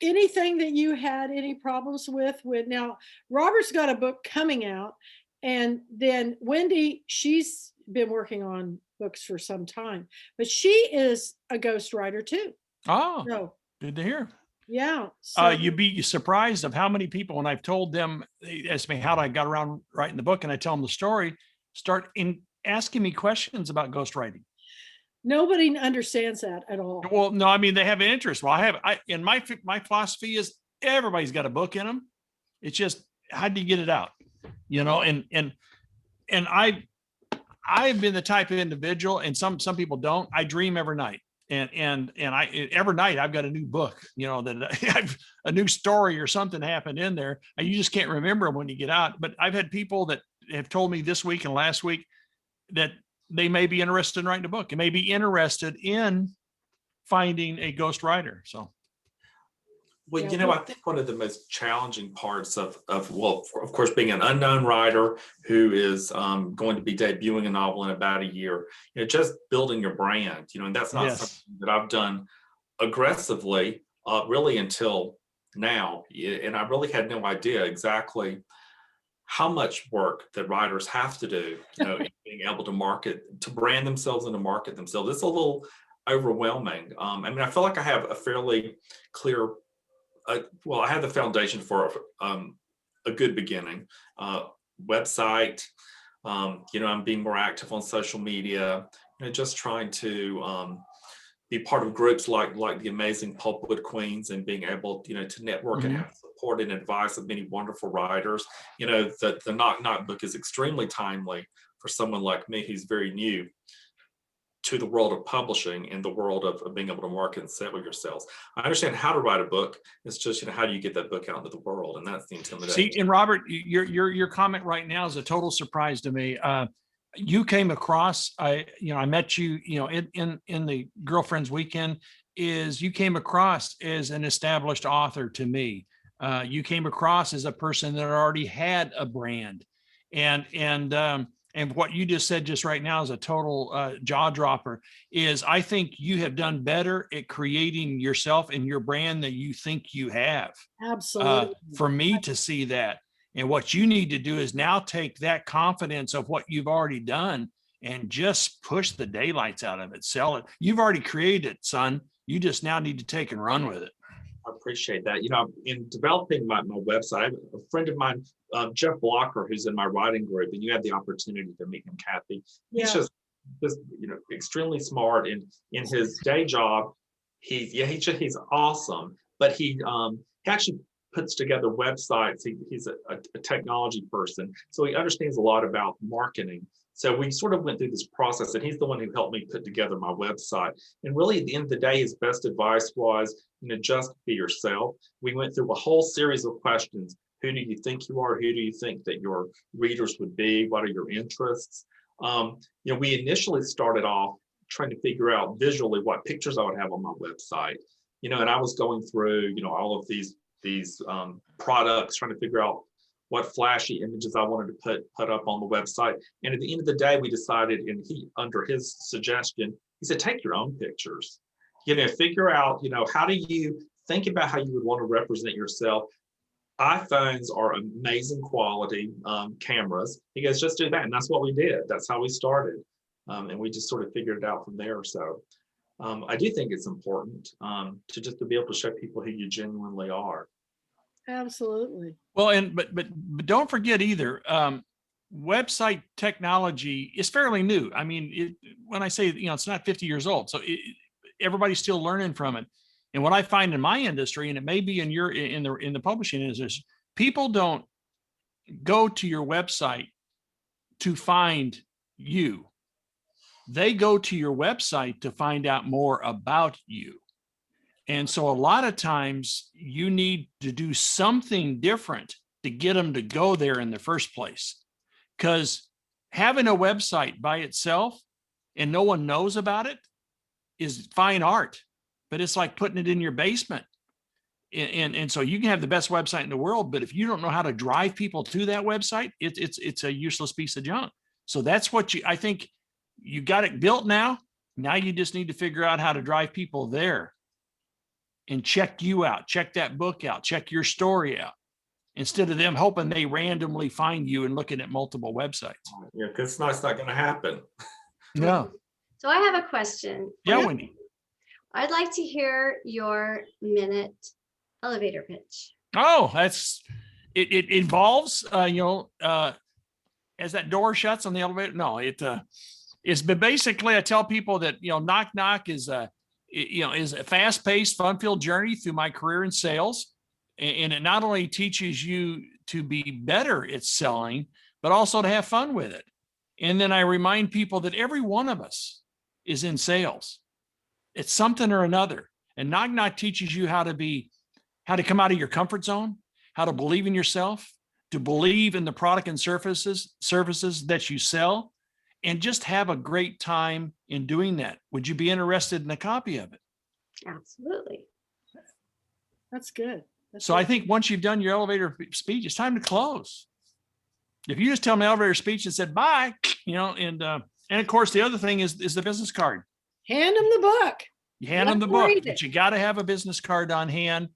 anything that you had any problems with now, Robert's got a book coming out, and then Wendy, she's been working on books for some time, but she is a ghostwriter too. Oh, so, good to hear. Yeah. So, you'd be surprised of how many people, when I've told them, they ask me how I got around writing the book, and I tell them the story, start asking me questions about ghostwriting. Nobody understands that at all. Well, no, I mean, they have an interest. Well, and my philosophy is everybody's got a book in them. It's just, how do you get it out? And I've been the type of individual, and some people don't. I dream every night, and every night I've got a new book, that I've a new story or something happened in there. You just can't remember them when you get out. But I've had people that have told me this week and last week that they may be interested in writing a book and may be interested in finding a ghostwriter. So. Well, I think one of the most challenging parts of course, being an unknown writer who is going to be debuting a novel in about a year, just building your brand, and that's not something that I've done aggressively really until now. And I really had no idea exactly how much work that writers have to do, in being able to brand themselves and to market themselves. It's a little overwhelming. I feel like I have a fairly clear I have the foundation for a good beginning. Website, I'm being more active on social media, just trying to be part of groups like the amazing Pulpwood Queens, and being able, to network and have support and advice of many wonderful writers. The Knock Knock book is extremely timely for someone like me who's very new to the world of publishing and the world of being able to market and sell yourselves. I understand how to write a book. It's just, how do you get that book out into the world? And that's the intimidation. See, and Robert, your comment right now is a total surprise to me. You came across, I met you, in the Girlfriends Weekend, you came across as an established author to me. You came across as a person that already had a brand, and what you just said just right now is a total jaw dropper. Is I think you have done better at creating yourself and your brand than you think you have. Absolutely. For me to see that. And what you need to do is now take that confidence of what you've already done and just push the daylights out of it, sell it. You've already created it, son. You just now need to take and run with it. I appreciate that. In developing my website, a friend of mine, Jeff Blocker, who's in my writing group, and you had the opportunity to meet him, Kathy. He's Yeah. just extremely smart. And in his day job, he's awesome. But he actually puts together websites. He's a technology person, so he understands a lot about marketing. So we sort of went through this process, and he's the one who helped me put together my website. And really, at the end of the day, his best advice was, just be yourself. We went through a whole series of questions. Who do you think you are? Who do you think that your readers would be? What are your interests? We initially started off trying to figure out visually what pictures I would have on my website. And I was going through, all of these products, trying to figure out what flashy images I wanted to put up on the website. And at the end of the day, we decided, and under his suggestion, he said, take your own pictures. Figure out, how do you think about how you would want to represent yourself? iPhones are amazing quality cameras. He goes, just do that. And that's what we did. That's how we started. And we just sort of figured it out from there. So I do think it's important to just to be able to show people who you genuinely are. Absolutely. Well, but don't forget either, website technology is fairly new. I mean, when I say, it's not 50 years old, so everybody's still learning from it. And what I find in my industry, and it may be in the publishing industry, people don't go to your website to find you. They go to your website to find out more about you. And so a lot of times you need to do something different to get them to go there in the first place. Because having a website by itself and no one knows about it is fine art, but it's like putting it in your basement. And so you can have the best website in the world, but if you don't know how to drive people to that website, it's a useless piece of junk. So that's what I think you got it built now. Now you just need to figure out how to drive people there and check you out, check that book out, check your story out, instead of them hoping they randomly find you and looking at multiple websites. Yeah, because it's not going to happen. No. So I have a question. Yeah, Wendy. I'd like to hear your minute elevator pitch. Oh, it involves, as that door shuts on the elevator. No, it's basically, I tell people that, knock knock is a fast-paced, fun-filled journey through my career in sales. And it not only teaches you to be better at selling, but also to have fun with it. And then I remind people that every one of us is in sales. It's something or another. And knock knock teaches you how to come out of your comfort zone, how to believe in yourself, to believe in the product and services that you sell, and just have a great time in doing that. Would you be interested in a copy of it? Absolutely. That's good. So I think once you've done your elevator speech, it's time to close. If you just tell them an elevator speech and said bye, and of course the other thing is the business card. Hand them the book. You hand them the book, but you got to have a business card on hand.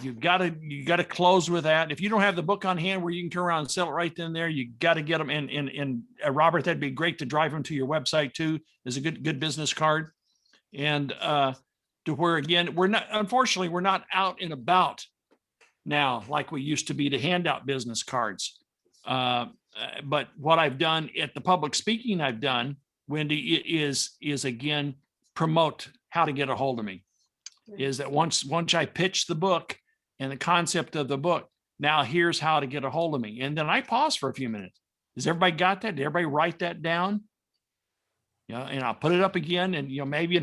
You got to close with that. If you don't have the book on hand where you can turn around and sell it right then and there, you got to get them. And Robert, that'd be great to drive them to your website too. There's a good business card, and to where again we're not out and about now like we used to be to hand out business cards. But what I've done at the public speaking I've done, Wendy, is again promote how to get a hold of me. Is that once I pitch the book and the concept of the book, now here's how to get a hold of me. And then I pause for a few minutes. Has everybody got that? Did everybody write that down? And I'll put it up again, and maybe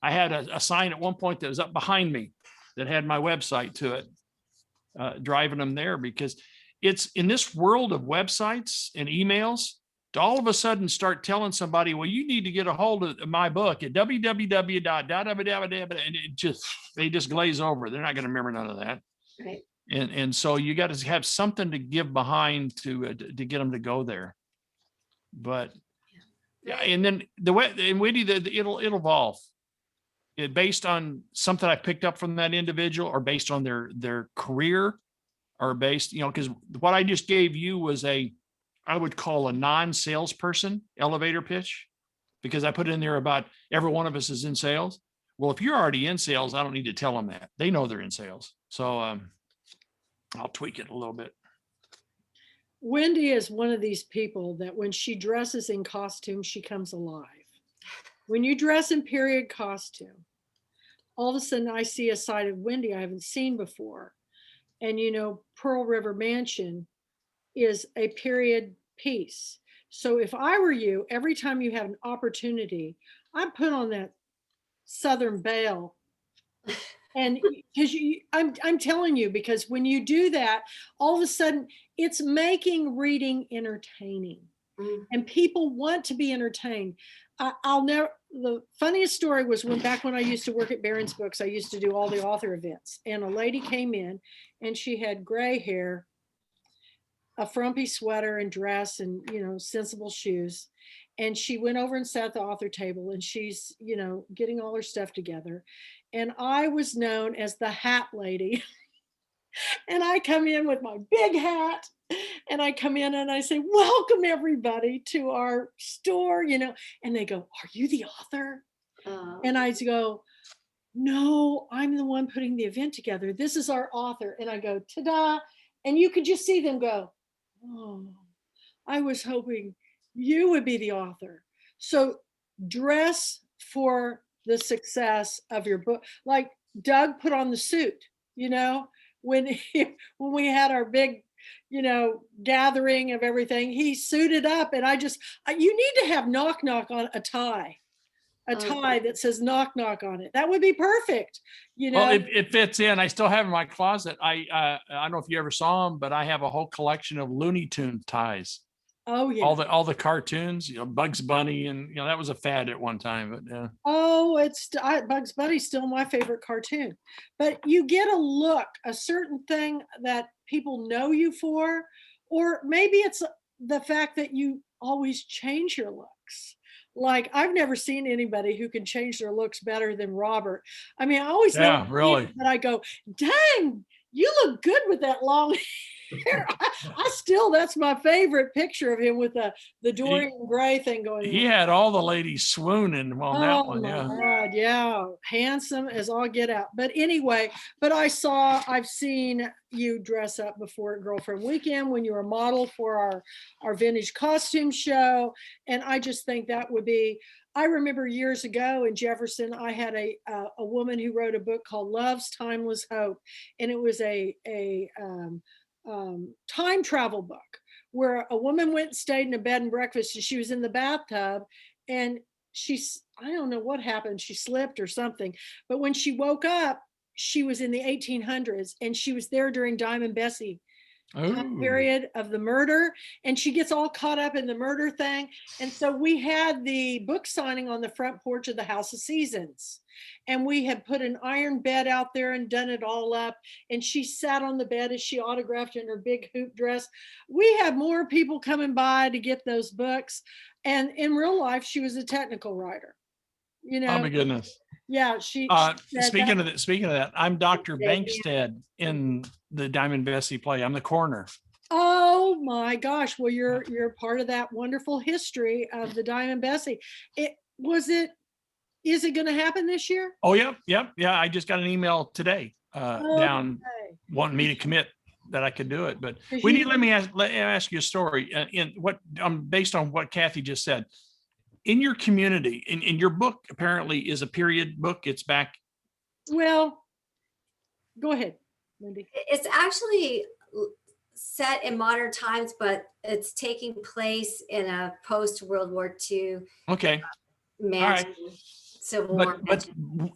I had a sign at one point that was up behind me that had my website to it, driving them there, because it's in this world of websites and emails to all of a sudden start telling somebody, well, you need to get a hold of my book at www. They just glaze over. They're not going to remember none of that. Right. And so you got to have something to give behind to get them to go there. But yeah, and then it'll evolve. Based on something I picked up from that individual, or based on their career, or based, because what I just gave you was I would call a non-salesperson elevator pitch, because I put in there about every one of us is in sales. Well, if you're already in sales, I don't need to tell them that. They know they're in sales. So I'll tweak it a little bit. Wendy is one of these people that when she dresses in costume, she comes alive. When you dress in period costume, all of a sudden I see a side of Wendy I haven't seen before. And Pearl River Mansion is a period piece. So if I were you, every time you have an opportunity, I'd put on that Southern Belle. And because I'm telling you, because when you do that, all of a sudden it's making reading entertaining. And people want to be entertained. The funniest story was back when I used to work at Barron's Books, I used to do all the author events, and a lady came in and she had gray hair, a frumpy sweater and dress, and sensible shoes. And she went over and sat at the author table, and she's getting all her stuff together. And I was known as the hat lady. And I come in with my big hat, and I come in and I say, welcome everybody to our store, and they go, are you the author? And I go, no, I'm the one putting the event together. This is our author. And I go, ta-da. And you could just see them go, oh, I was hoping you would be the author. So dress for the success of your book. Like Doug put on the suit, when we had our big, gathering of everything, he suited up, and you need to have knock knock on a tie that says knock knock on it. That would be perfect. Well, it fits in. I still have in my closet. I don't know if you ever saw them, but I have a whole collection of Looney Tunes ties. Oh yeah. All the cartoons, Bugs Bunny, and that was a fad at one time. But yeah. Oh, Bugs Bunny's still my favorite cartoon. But you get a look, a certain thing that people know you for, or maybe it's the fact that you always change your looks. Like I've never seen anybody who can change their looks better than Robert. I mean, I always know really. that I go, dang, you look good with that long hair. That's my favorite picture of him with the Dorian Gray thing going on. He had all the ladies swooning on that one. Oh Yeah. my God, yeah. Handsome as all get out. But anyway, I've seen you dress up before at Girlfriend Weekend when you were a model for our vintage costume show. And I just think that would be, I remember years ago in Jefferson, I had a woman who wrote a book called Love's Timeless Hope. And it was a time travel book where a woman went and stayed in a bed and breakfast, and she was in the bathtub, and I don't know what happened. She slipped or something. But when she woke up, she was in the 1800s, and she was there during Diamond Bessie time period of the murder. And she gets all caught up in the murder thing. And so we had the book signing on the front porch of the House of Seasons. And we had put an iron bed out there and done it all up. And she sat on the bed as she autographed in her big hoop dress. We had more people coming by to get those books. And in real life, she was a technical writer. Oh my goodness. Yeah, she speaking of that, I'm Dr. Bankstead in the Diamond Bessie play. I'm the coroner. Oh my gosh. Well, you're part of that wonderful history of the Diamond Bessie. Is it going to happen this year? Oh, yep. Yeah, I just got an email today down wanting me to commit that I could do it. But let me ask you a story based on what Kathy just said. In your community, in your book, apparently is a period book. It's back. Well, go ahead, Wendy. It's actually set in modern times, but it's taking place in a post-World War II. Okay. Mansion, Civil War. But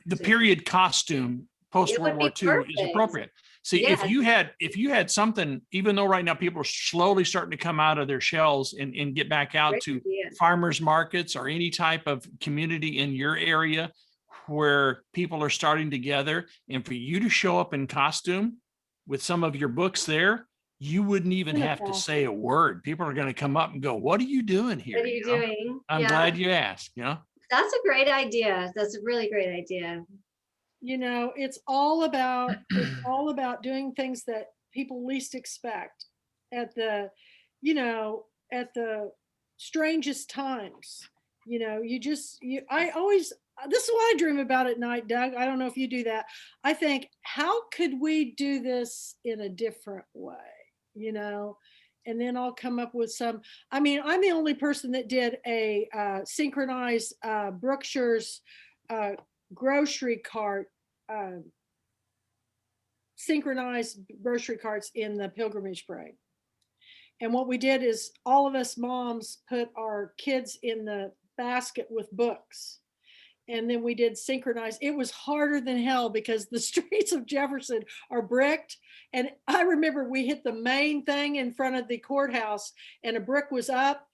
the period costume post-World War II is appropriate. See, yes. if you had something, even though right now people are slowly starting to come out of their shells and get back out to farmers markets or any type of community in your area where people are starting together, and for you to show up in costume with some of your books there, you wouldn't even have to say a word. People are going to come up and go, what are you doing here? What are you doing? I'm glad you asked, That's a great idea. That's a really great idea. It's all about doing things that people least expect at the strangest times. I always this is what I dream about at night, Doug. I don't know if you do that. I think, how could we do this in a different way? You know, and then I'll come up with some. I mean, I'm the only person that did a synchronized Brookshire's grocery cart, synchronized grocery carts in the pilgrimage parade. And what we did is all of us moms put our kids in the basket with books. And then we did synchronized. It was harder than hell because the streets of Jefferson are bricked. And I remember we hit the main thing in front of the courthouse and a brick was up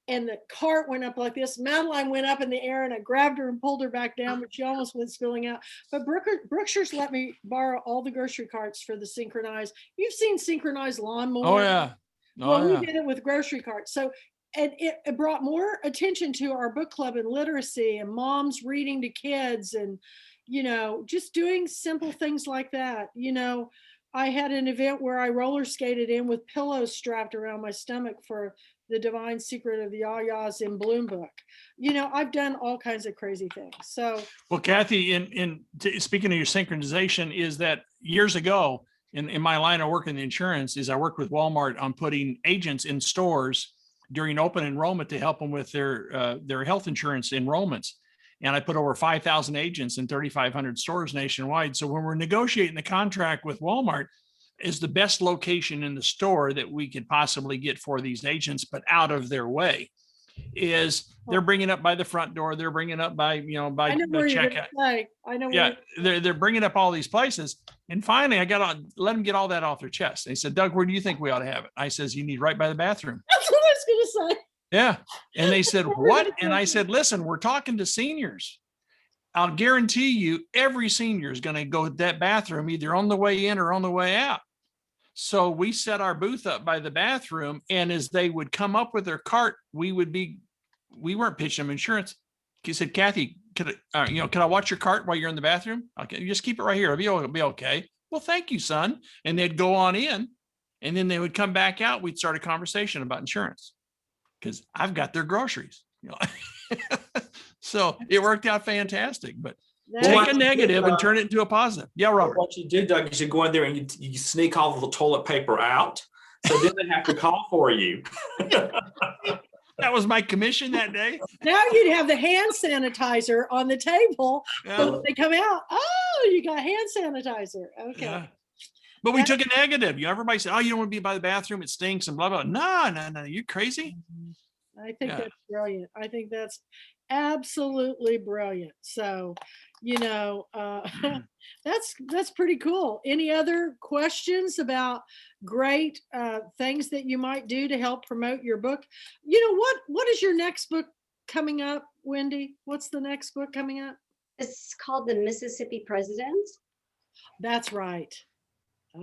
and the cart went up like this. Madeline went up in the air and I grabbed her and pulled her back down, but she almost went spilling out. But Brookshire's let me borrow all the grocery carts for the synchronized. You've seen synchronized lawnmower. Oh yeah. Well, we did it with grocery carts. So, and it brought more attention to our book club and literacy and moms reading to kids and, you know, just doing simple things like that. You know, I had an event where I roller skated in with pillows strapped around my stomach for the Divine Secret of the Yayas in Bloom book. You know, I've done all kinds of crazy things. So, well, Kathy, speaking of your synchronization, is that years ago in my line of work in the insurance is I worked with Walmart on putting agents in stores during open enrollment to help them with their health insurance enrollments. And I put over 5,000 agents in 3,500 stores nationwide. So when we're negotiating the contract with Walmart, is the best location in the store that we could possibly get for these agents, but out of their way, is they're bringing up by the front door. They're bringing up by, you know, by the checkout. I know. Yeah, they're bringing up all these places. And finally, I got to let them get all that off their chest. They said, Doug, where do you think we ought to have it? I says, you need right by the bathroom. That's what I was going to say. Yeah. And they said, what? And I said, listen, we're talking to seniors. I'll guarantee you every senior is going to go to that bathroom either on the way in or on the way out. So we set our booth up by the bathroom, and as they would come up with their cart, we weren't pitching them insurance. He said, Kathy, can I watch your cart while you're in the bathroom? Okay, you just keep it right here. It'll be okay. Well, thank you, son. And they'd go on in, and then they would come back out. We'd start a conversation about insurance because I've got their groceries. You know? So it worked out fantastic, but take a negative and turn it into a positive. Yeah, Robert. What you do, Doug, is you go in there and you sneak all the toilet paper out. So then they have to call for you. That was my commission that day. Now you'd have the hand sanitizer on the table. Yeah. So when they come out, oh, you got hand sanitizer. Okay. Yeah. But we took a negative. Everybody said, oh, you don't want to be by the bathroom. It stinks and blah, blah. No. You crazy? I think that's brilliant. I think that's absolutely brilliant. So, you know, that's pretty cool. Any other questions about great things that you might do to help promote your book? You know, what is your next book coming up, Wendy? What's the next book coming up? It's called The Mississippi President. That's right.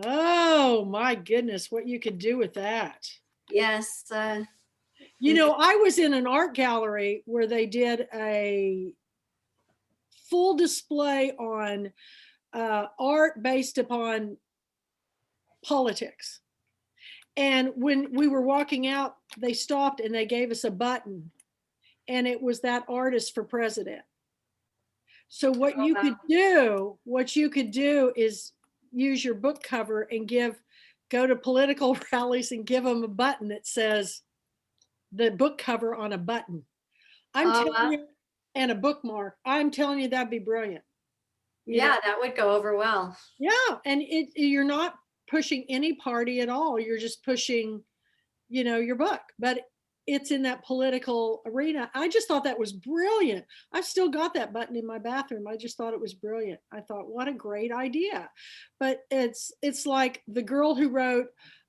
Oh my goodness, what you could do with that. Yes. You know, I was in an art gallery where they did a full display on art based upon politics. And when we were walking out, they stopped and they gave us a button, and it was that artist for president. So what you could do is use your book cover and go to political rallies and give them a button that says the book cover on a button. I'm telling you, and a bookmark. I'm telling you, that'd be brilliant. Yeah, that would go over well. Yeah, and you're not pushing any party at all. You're just pushing, you know, your book, but it's in that political arena. I just thought that was brilliant. I've still got that button in my bathroom. I just thought it was brilliant. I thought, what a great idea. But it's like the girl who wrote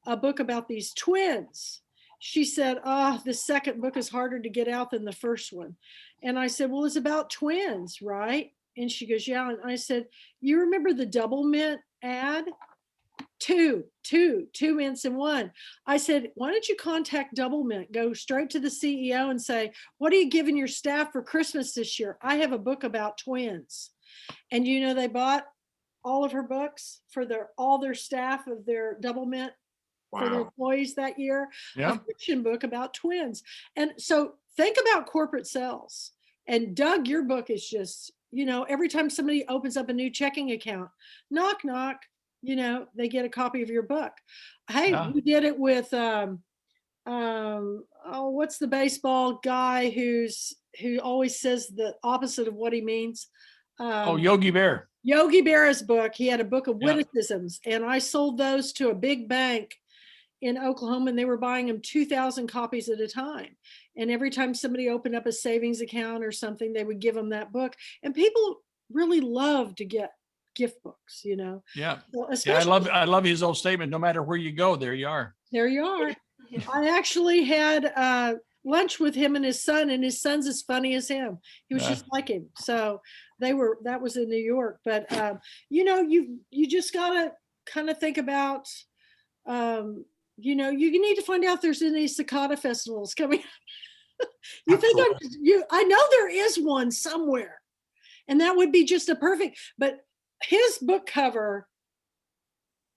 a book about these twins. She said, the second book is harder to get out than the first one. And I said, well, it's about twins, right? And she goes, yeah. And I said, you remember the double mint ad? Two mints in one. I said, why don't you contact Double Mint? Go straight to the CEO and say, what are you giving your staff for Christmas this year? I have a book about twins. And you know, they bought all of her books for all their staff of their Double Mint. Wow. For their employees that year. Yeah. A fiction book about twins. And so think about corporate sales. And Doug, your book is just, every time somebody opens up a new checking account, knock, knock, they get a copy of your book. Hey, Yeah. we did it with, what's the baseball guy who always says the opposite of what he means? Yogi Bear. Yogi Berra's book. He had a book of Yeah. witticisms, and I sold those to a big bank in Oklahoma, and they were buying them 2,000 copies at a time. And every time somebody opened up a savings account or something, they would give them that book. And people really love to get gift books, Yeah. So Yeah, especially, I love his old statement. No matter where you go, there you are. there you are. Yeah. I actually had lunch with him and his son, and his son's as funny as him. He was Yeah. just like him. So that was in New York. But you just gotta kind of think about, you need to find out if there's any cicada festivals coming. You think I know there is one somewhere, and that would be just a perfect. But his book cover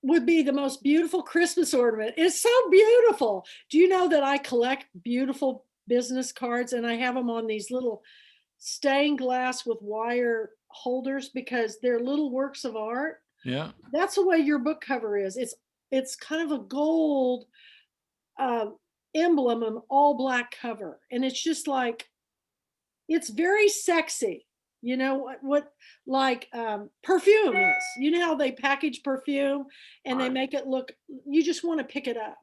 would be the most beautiful Christmas ornament. It's so beautiful. Do you know that I collect beautiful business cards, and I have them on these little stained glass with wire holders because they're little works of art? Yeah. That's the way your book cover is. It's kind of a gold emblem, an all black cover, and it's just like, it's very sexy. What like perfume is. You know how they package perfume and they make it look, you just want to pick it up.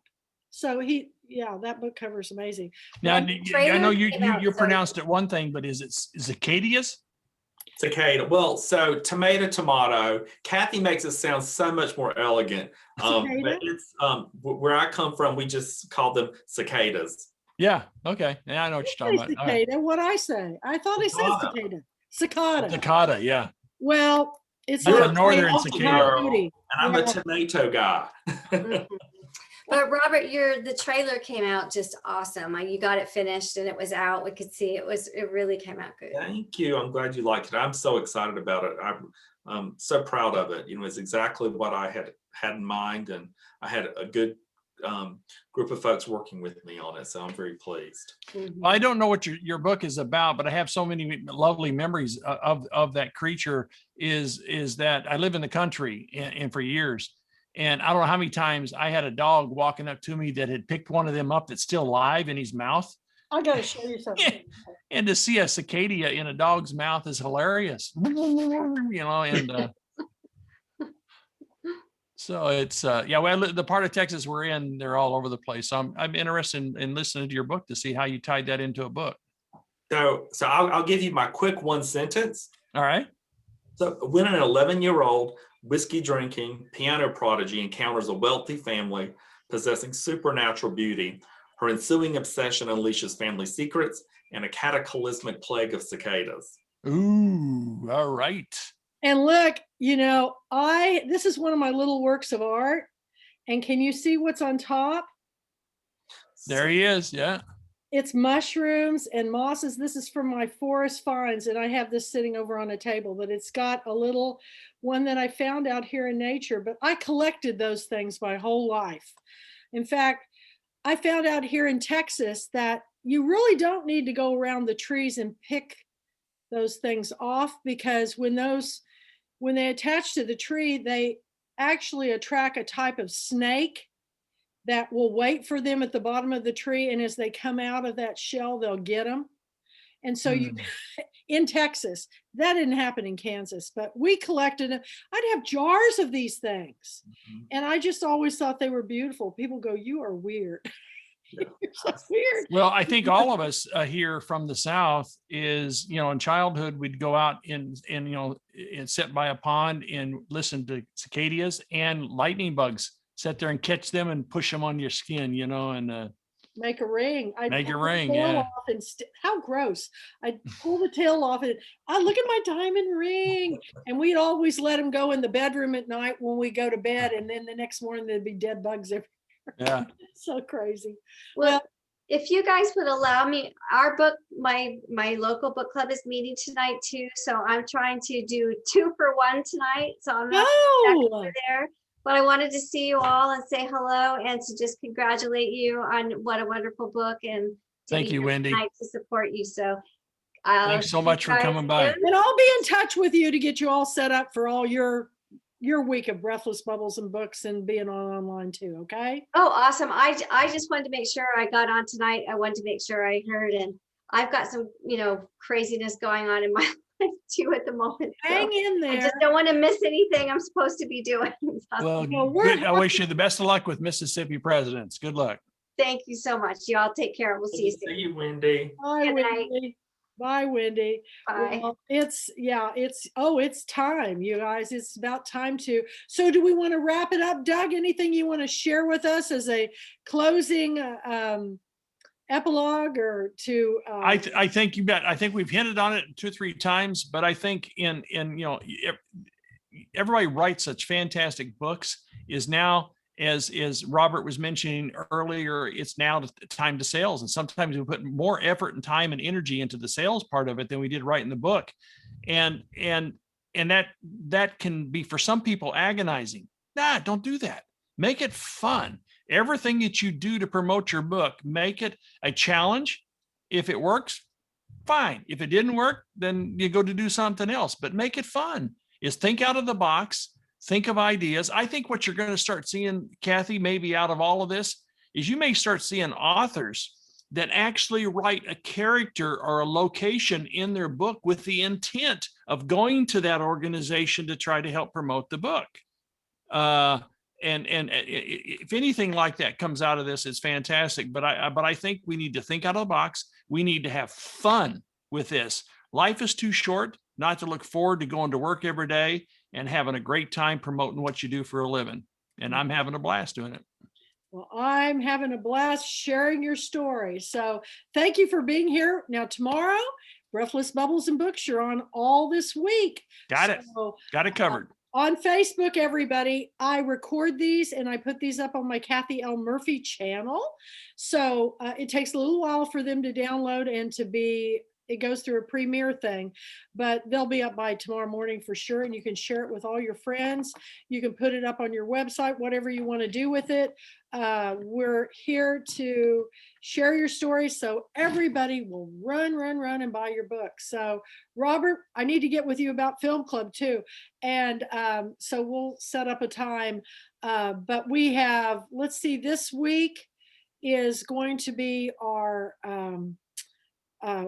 So that book cover is amazing. Now, But I know you came out, you so- pronounced it one thing, but is it cicadias? Cicada. Well, so tomato. Kathy makes it sound so much more elegant. But Cicada? it's where I come from, we just call them cicadas. Yeah. Okay. Yeah, I know what you're talking about. All right. cicada, what I say? I thought I said Cicada. cicada. Cicada. Cicada. Yeah. Well, it's Like like a northern Lady cicada. Beauty. And I'm Yeah. a tomato guy. Mhm. But Robert, the trailer came out just awesome. You got it finished and it was out. We could see it really came out good. Thank you. I'm glad you liked it. I'm so excited about it. I'm so proud of it. It's exactly what I had in mind, and I had a good group of folks working with me on it. So I'm very pleased. Mhm. Well, I don't know what your book is about, but I have so many lovely memories of that creature. Is that I live in the country and for years, and I don't know how many times I had a dog walking up to me that had picked one of them up that's still alive in his mouth. I gotta show you something. And to see a cicada in a dog's mouth is hilarious, and so it's well, the part of Texas we're in, they're all over the place. So I'm interested in listening to your book to see how you tied that into a book. So I'll give you my quick one sentence. All right. So when an 11-year-old whiskey drinking piano prodigy encounters a wealthy family possessing supernatural beauty, her ensuing obsession unleashes family secrets and a cataclysmic plague of cicadas. Ooh, all right. And look, this is one of my little works of art. And can you see what's on top? There he is. Yeah. It's mushrooms and mosses. This is from my forest finds, and I have this sitting over on a table, but it's got a little one that I found out here in nature, but I collected those things my whole life. In fact, I found out here in Texas that you really don't need to go around the trees and pick those things off, because when they attach to the tree, they actually attract a type of snake that will wait for them at the bottom of the tree. And as they come out of that shell, they'll get them. And so in Texas, that didn't happen in Kansas, but we collected them. I'd have jars of these things. Mhm. And I just always thought they were beautiful. People go, "You are weird." Yeah. You're so weird. Well, I think all of us here from the South is, in childhood, we'd go out and sit by a pond and listen to cicadas and lightning bugs, sit there and catch them and push them on your skin, and Make a ring. I'd Make a pull the ring, tail yeah. off and how gross. I'd pull the tail off and look at my diamond ring. And we'd always let them go in the bedroom at night when we go to bed. And then the next morning there'd be dead bugs everywhere. yeah. So crazy. Well, if you guys would allow me, our book, my local book club is meeting tonight too. So I'm trying to do 2 for 1 tonight. So I'm not No. there, but I wanted to see you all and say hello and to just congratulate you on what a wonderful book, and to Thank be you, here Wendy. tonight to support you. So Thanks so much for coming by. And I'll be in touch with you to get you all set up for all your week of Breathless Bubbles and books and being online too. Okay. Oh, awesome. I just wanted to make sure I got on tonight. I wanted to make sure I heard, and I've got some, craziness going on in my life too at the moment. So Hang in there. I just don't want to miss anything I'm supposed to be doing. Well, Well, good. I wish you the best of luck with Mississippi presidents. Good luck. Thank you so much. Y'all take care. We'll see you soon. See you, Wendy. Bye, Good night. Wendy. Bye, Wendy. Bye. Well, it's time, you guys. It's about time to. So do we want to wrap it up? Doug, anything you want to share with us as a closing epilogue or to I think I think we've hinted on it 2 or 3 times, but I think in everybody writes such fantastic books is now, as Robert was mentioning earlier, it's now the time to sales. And sometimes we put more effort and time and energy into the sales part of it than we did writing the book. And that can be, for some people, agonizing. Nah, don't do that. Make it fun. Everything that you do to promote your book, make it a challenge. If it works, fine. If it didn't work, then you go to do something else, but make it fun. Is think out of the box. Think of ideas. I think what you're going to start seeing, Kathy, maybe out of all of this, is you may start seeing authors that actually write a character or a location in their book with the intent of going to that organization to try to help promote the book. And if anything like that comes out of this, it's fantastic. But I think we need to think out of the box. We need to have fun with this. Life is too short not to look forward to going to work every day and having a great time promoting what you do for a living. And I'm having a blast doing it. Well, I'm having a blast sharing your story. So thank you for being here. Now, tomorrow, Breathless Bubbles and Books, you're on all this week. Got it. Got it covered. On Facebook, everybody, I record these and I put these up on my Kathy L. Murphy channel. So it takes a little while for them to download and to be, it goes through a premiere thing, but they'll be up by tomorrow morning for sure. And you can share it with all your friends. You can put it up on your website, whatever you want to do with it. We're here to share your story so everybody will run and buy your book. So Robert, I need to get with you about Film Club too. And so we'll set up a time. But we have, let's see, this week is going to be our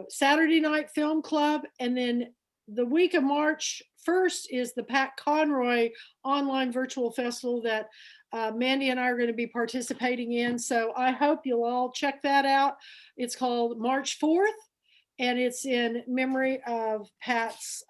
Saturday night film club. And then the week of March 1st is the Pat Conroy online virtual festival that Mandy and I are going to be participating in. So I hope you'll all check that out. It's called March 4th, and it's in memory of Pat's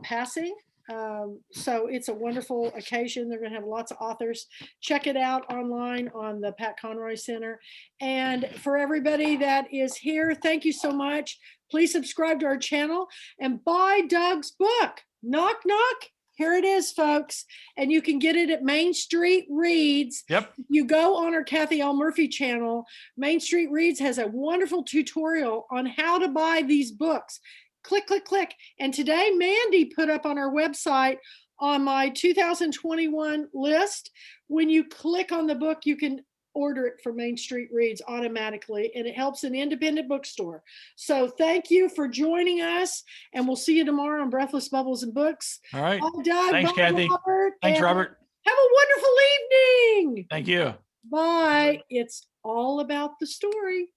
passing. So it's a wonderful occasion. They're going to have lots of authors. Check it out online on the Pat Conroy Center. And for everybody that is here, thank you so much. Please subscribe to our channel and buy Doug's book. Knock, knock. Here it is, folks. And you can get it at Main Street Reads. Yep. You go on our Kathy L. Murphy channel. Main Street Reads has a wonderful tutorial on how to buy these books. Click, click, click. And today, Mandy put up on our website on my 2021 list, when you click on the book, you can order it from Main Street Reads automatically, and it helps an independent bookstore. So thank you for joining us, and we'll see you tomorrow on Breathless Bubbles and Books. All right. Bye, Doug. Thanks, Bye, Kathy. Robert. Thanks, And Robert. have a wonderful evening. Thank you. Bye. It's all about the story.